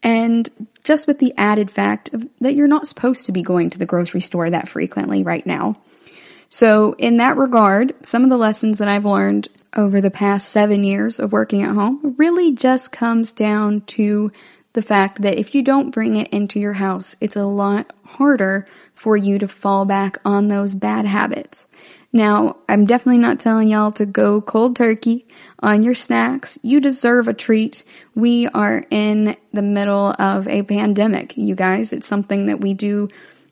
And just with the added fact that you're not supposed to be going to the grocery store that frequently right now. So in that regard, some of the lessons that I've learned over the past 7 years of working at home really just comes down to the fact that if you don't bring it into your house, it's a lot harder for you to fall back on those bad habits. Now, I'm definitely not telling y'all to go cold turkey on your snacks. You deserve a treat. We are in the middle of a pandemic, you guys. It's something that we do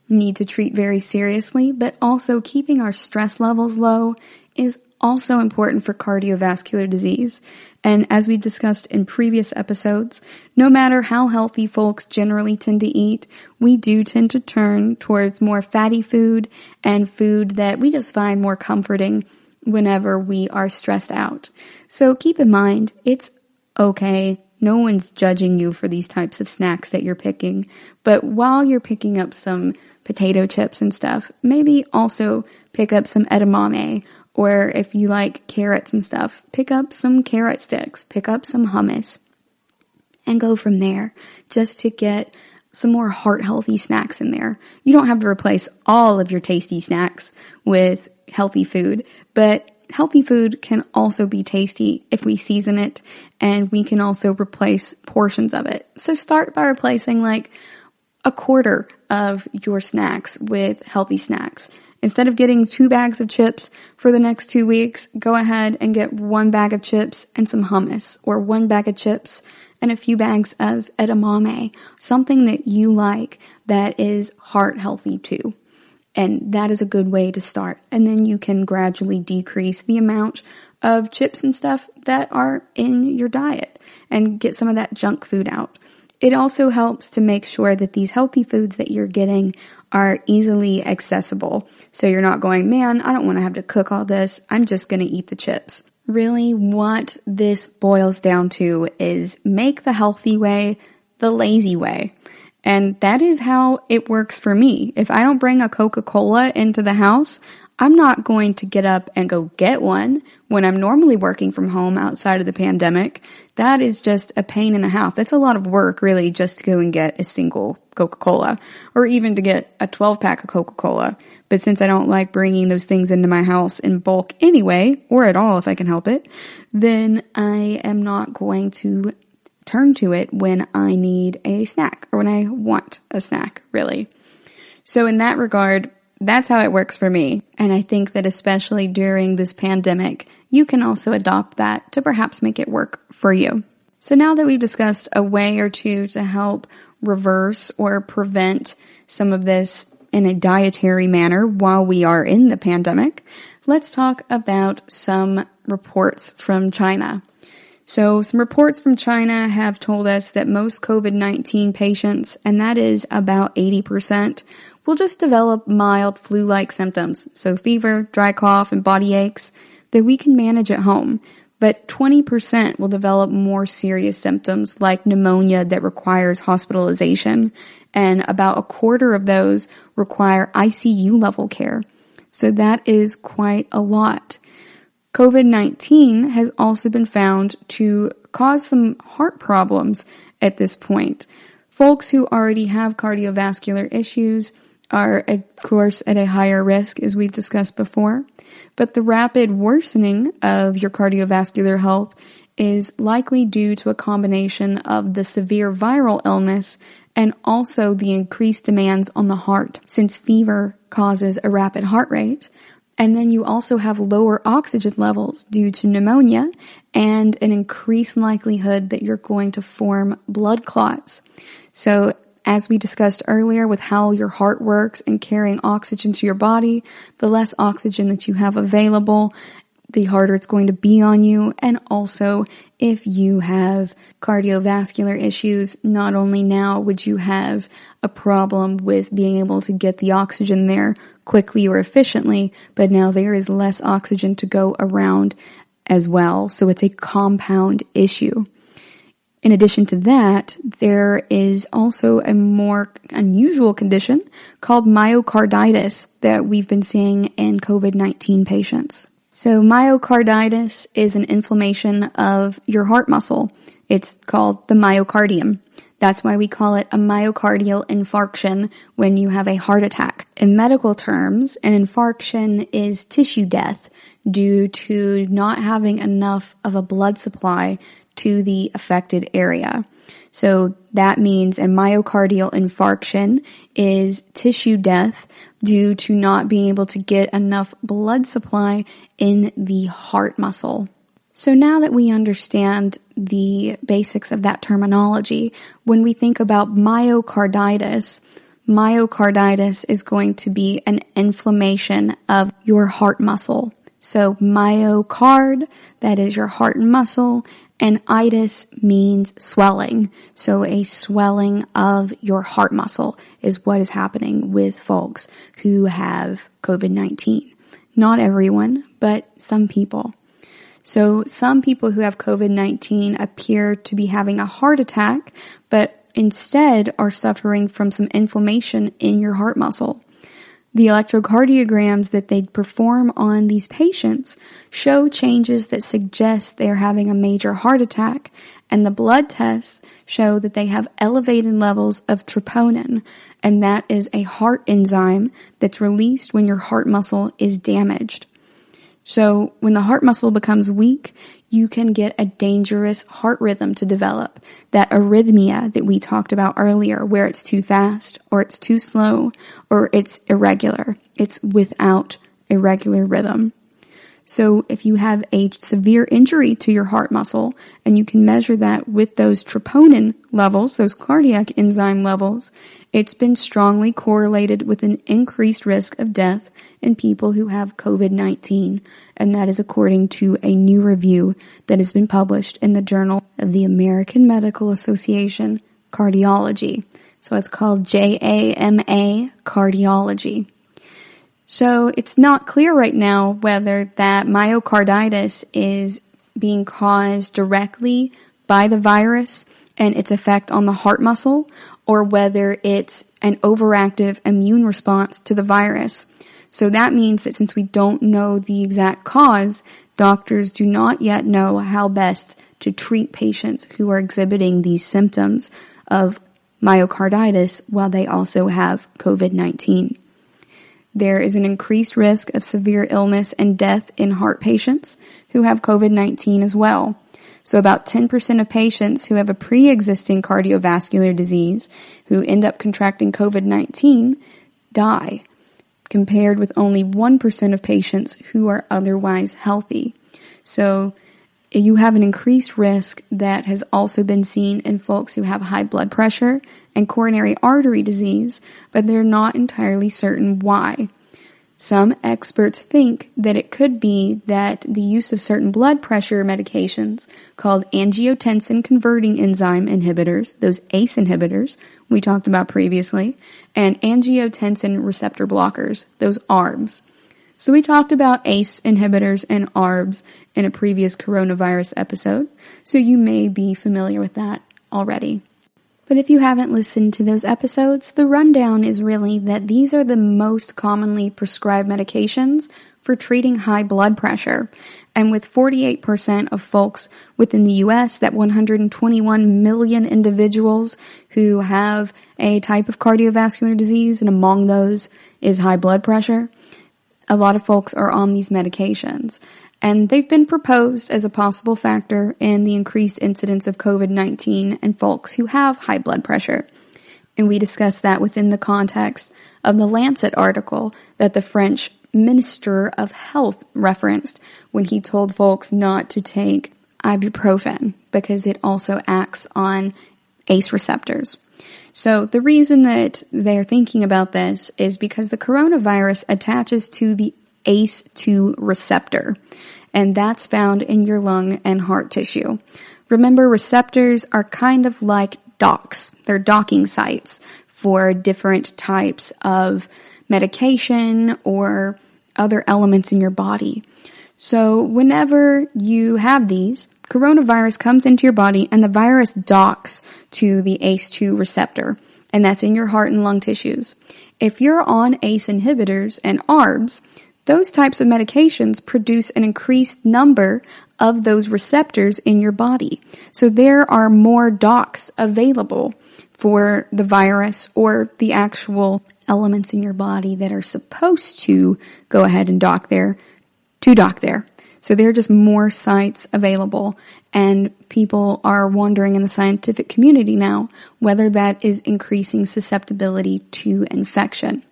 need to treat very seriously, but also keeping our stress levels low is also important for cardiovascular disease. And as we've discussed in previous episodes, no matter how healthy folks generally tend to eat, we do tend to turn towards more fatty food and food that we just find more comforting whenever we are stressed out. So keep in mind, it's okay. No one's judging you for these types of snacks that you're picking. But while you're picking up some potato chips and stuff, maybe also pick up some edamame, or if you like carrots and stuff, pick up some carrot sticks, pick up some hummus, and go from there just to get some more heart-healthy snacks in there. You don't have to replace all of your tasty snacks with healthy food, but healthy food can also be tasty if we season it, and we can also replace portions of it. So start by replacing like a quarter of your snacks with healthy snacks. Instead of getting 2 bags of chips for the next 2 weeks, go ahead and get 1 bag of chips and some hummus, or 1 bag of chips and a few bags of edamame, something that you like that is heart healthy too. And that is a good way to start. And then you can gradually decrease the amount of chips and stuff that are in your diet and get some of that junk food out. It also helps to make sure that these healthy foods that you're getting are easily accessible. So you're not going, man, I don't want to have to cook all this. I'm just going to eat the chips. Really, what this boils down to is make the healthy way the lazy way. And that is how it works for me. If I don't bring a Coca-Cola into the house, I'm not going to get up and go get one when I'm normally working from home outside of the pandemic. That is just a pain in the half. That's a lot of work, really, just to go and get a single Coca-Cola, or even to get a 12-pack of Coca-Cola. But since I don't like bringing those things into my house in bulk anyway, or at all if I can help it, then I am not going to turn to it when I need a snack, or when I want a snack, really. So in that regard, that's how it works for me. And I think that especially during this pandemic, you can also adopt that to perhaps make it work for you. So now that we've discussed a way or two to help reverse or prevent some of this in a dietary manner while we are in the pandemic, let's talk about some reports from China. So some reports from China have told us that most COVID-19 patients, and that is about 80%, will just develop mild flu-like symptoms, so fever, dry cough, and body aches that we can manage at home. But 20% will develop more serious symptoms like pneumonia that requires hospitalization, and about a quarter of those require ICU level care. So that is quite a lot. COVID-19 has also been found to cause some heart problems at this point. Folks who already have cardiovascular issues are, of course, at a higher risk, as we've discussed before. But the rapid worsening of your cardiovascular health is likely due to a combination of the severe viral illness and also the increased demands on the heart, since fever causes a rapid heart rate. And then you also have lower oxygen levels due to pneumonia and an increased likelihood that you're going to form blood clots. So as we discussed earlier with how your heart works and carrying oxygen to your body, the less oxygen that you have available, the harder it's going to be on you. And also, if you have cardiovascular issues, not only now would you have a problem with being able to get the oxygen there quickly or efficiently, but now there is less oxygen to go around as well. So it's a compound issue. In addition to that, there is also a more unusual condition called myocarditis that we've been seeing in COVID-19 patients. So myocarditis is an inflammation of your heart muscle. It's called the myocardium. That's why we call it a myocardial infarction when you have a heart attack. In medical terms, an infarction is tissue death due to not having enough of a blood supply to the affected area. So that means a myocardial infarction is tissue death due to not being able to get enough blood supply in the heart muscle. So now that we understand the basics of that terminology, when we think about myocarditis is going to be an inflammation of your heart muscle. So myocard, that is your heart and muscle, and itis means swelling. So a swelling of your heart muscle is what is happening with folks who have COVID-19. Not everyone, but some people. So some people who have COVID-19 appear to be having a heart attack, but instead are suffering from some inflammation in your heart muscle. The electrocardiograms that they perform on these patients show changes that suggest they're having a major heart attack, and the blood tests show that they have elevated levels of troponin, and that is a heart enzyme that's released when your heart muscle is damaged. So when the heart muscle becomes weak, you can get a dangerous heart rhythm to develop, that arrhythmia that we talked about earlier, where it's too fast or it's too slow or it's irregular. It's without a regular rhythm. So if you have a severe injury to your heart muscle, and you can measure that with those troponin levels, those cardiac enzyme levels, it's been strongly correlated with an increased risk of death in people who have COVID-19, and that is according to a new review that has been published in the Journal of the American Medical Association Cardiology. So it's called JAMA Cardiology. So it's not clear right now whether that myocarditis is being caused directly by the virus and its effect on the heart muscle, or whether it's an overactive immune response to the virus. So that means that since we don't know the exact cause, doctors do not yet know how best to treat patients who are exhibiting these symptoms of myocarditis while they also have COVID-19. There is an increased risk of severe illness and death in heart patients who have COVID-19 as well. So about 10% of patients who have a pre-existing cardiovascular disease who end up contracting COVID-19 die, compared with only 1% of patients who are otherwise healthy. So you have an increased risk that has also been seen in folks who have high blood pressure and coronary artery disease, but they're not entirely certain why. Some experts think that it could be that the use of certain blood pressure medications called angiotensin-converting enzyme inhibitors, those ACE inhibitors we talked about previously, and angiotensin receptor blockers, those ARBs. So we talked about ACE inhibitors and ARBs in a previous coronavirus episode, so you may be familiar with that already. But if you haven't listened to those episodes, the rundown is really that these are the most commonly prescribed medications for treating high blood pressure. And with 48% of folks within the U.S., that 121 million individuals who have a type of cardiovascular disease, and among those is high blood pressure, a lot of folks are on these medications. And they've been proposed as a possible factor in the increased incidence of COVID-19 in folks who have high blood pressure. And we discussed that within the context of the Lancet article that the French Minister of Health referenced when he told folks not to take ibuprofen because it also acts on ACE receptors. So the reason that they're thinking about this is because the coronavirus attaches to the ACE2 receptor, and that's found in your lung and heart tissue. Remember, receptors are kind of like docks. They're docking sites for different types of medication or other elements in your body. So whenever you have these, coronavirus comes into your body and the virus docks to the ACE2 receptor, and that's in your heart and lung tissues. If you're on ACE inhibitors and ARBs, those types of medications produce an increased number of those receptors in your body. So there are more docks available for the virus or the actual elements in your body that are supposed to go ahead and dock there to dock there. So there are just more sites available, and people are wondering in the scientific community now whether that is increasing susceptibility to infection.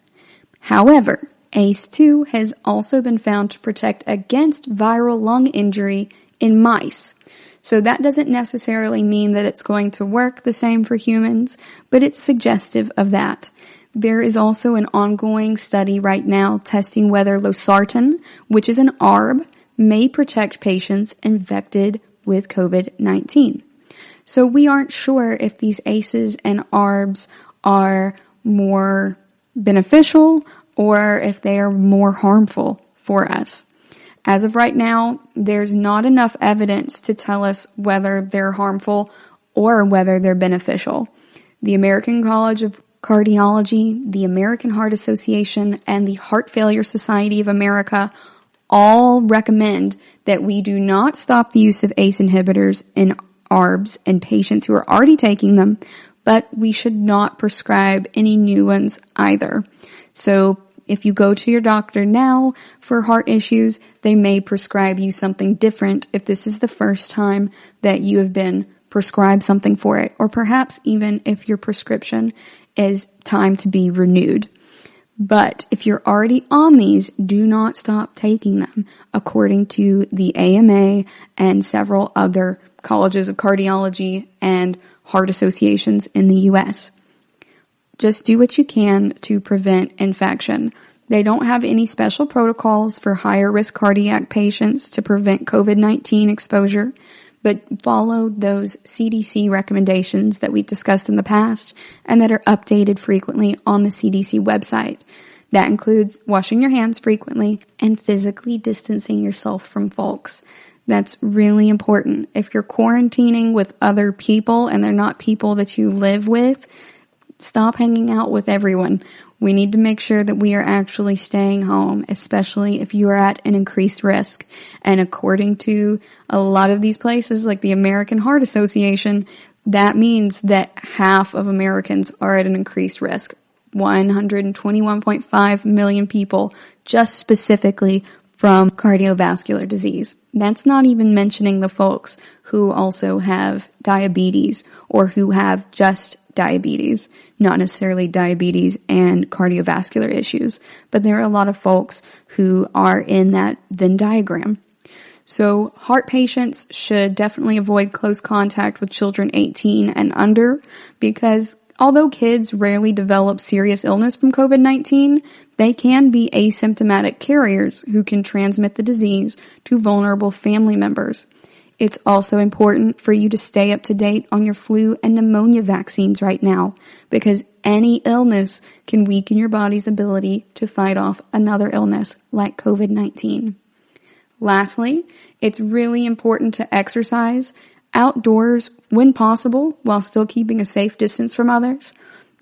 However, ACE2 has also been found to protect against viral lung injury in mice. So that doesn't necessarily mean that it's going to work the same for humans, but it's suggestive of that. There is also an ongoing study right now testing whether losartan, which is an ARB, may protect patients infected with COVID-19. So we aren't sure if these ACEs and ARBs are more beneficial or if they are more harmful for us. As of right now, there's not enough evidence to tell us whether they're harmful or whether they're beneficial. The American College of Cardiology, the American Heart Association, and the Heart Failure Society of America all recommend that we do not stop the use of ACE inhibitors in ARBs in patients who are already taking them, but we should not prescribe any new ones either. So if you go to your doctor now for heart issues, they may prescribe you something different if this is the first time that you have been prescribed something for it, or perhaps even if your prescription is time to be renewed. But if you're already on these, do not stop taking them, according to the AMA and several other colleges of cardiology and heart associations in the U.S. Just do what you can to prevent infection. They don't have any special protocols for higher risk cardiac patients to prevent COVID-19 exposure, but follow those CDC recommendations that we discussed in the past and that are updated frequently on the CDC website. That includes washing your hands frequently and physically distancing yourself from folks. That's really important. If you're quarantining with other people and they're not people that you live with, stop hanging out with everyone. We need to make sure that we are actually staying home, especially if you are at an increased risk. And according to a lot of these places, like the American Heart Association, that means that half of Americans are at an increased risk. 121.5 million people just specifically from cardiovascular disease. That's not even mentioning the folks who also have diabetes or who have just diabetes, not necessarily diabetes and cardiovascular issues, but there are a lot of folks who are in that Venn diagram. So heart patients should definitely avoid close contact with children 18 and under, because although kids rarely develop serious illness from COVID-19, they can be asymptomatic carriers who can transmit the disease to vulnerable family members. It's also important for you to stay up to date on your flu and pneumonia vaccines right now, because any illness can weaken your body's ability to fight off another illness like COVID-19. Lastly, it's really important to exercise outdoors when possible while still keeping a safe distance from others.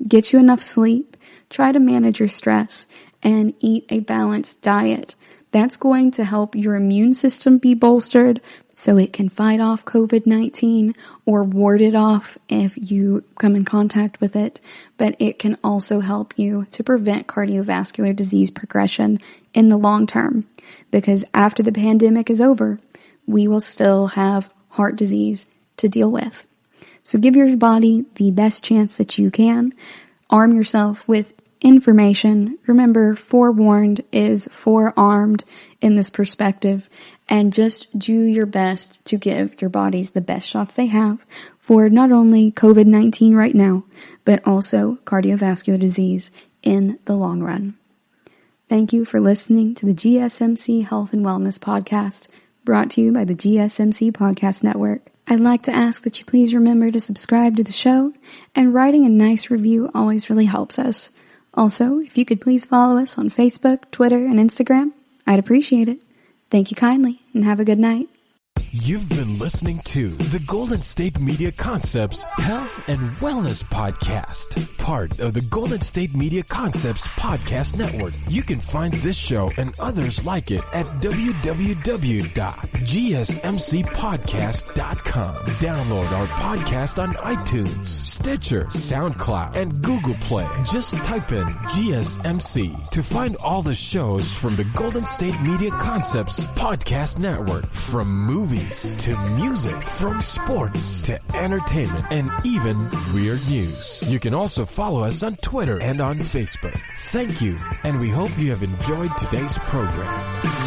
Get you enough sleep, try to manage your stress, and eat a balanced diet. That's going to help your immune system be bolstered so it can fight off COVID-19 or ward it off if you come in contact with it. But it can also help you to prevent cardiovascular disease progression in the long term, because after the pandemic is over, we will still have heart disease to deal with. So give your body the best chance that you can. Arm yourself with information. Remember, forewarned is forearmed in this perspective, and just do your best to give your bodies the best shots they have for not only COVID-19 right now, but also cardiovascular disease in the long run. Thank you for listening to the GSMC Health and Wellness Podcast, brought to you by the GSMC Podcast Network. I'd like to ask that you please remember to subscribe to the show, and writing a nice review always really helps us. Also, if you could please follow us on Facebook, Twitter, and Instagram, I'd appreciate it. Thank you kindly, and have a good night. You've been listening to the Golden State Media Concepts Health and Wellness Podcast, part of the Golden State Media Concepts Podcast Network. You can find this show and others like it at www.gsmcpodcast.com. Download our podcast on iTunes, Stitcher, SoundCloud, and Google Play. Just type in GSMC to find all the shows from the Golden State Media Concepts Podcast Network, from movies to music, from sports to entertainment, and even weird news. You can also follow us on Twitter and on Facebook. Thank you, and we hope you have enjoyed today's program.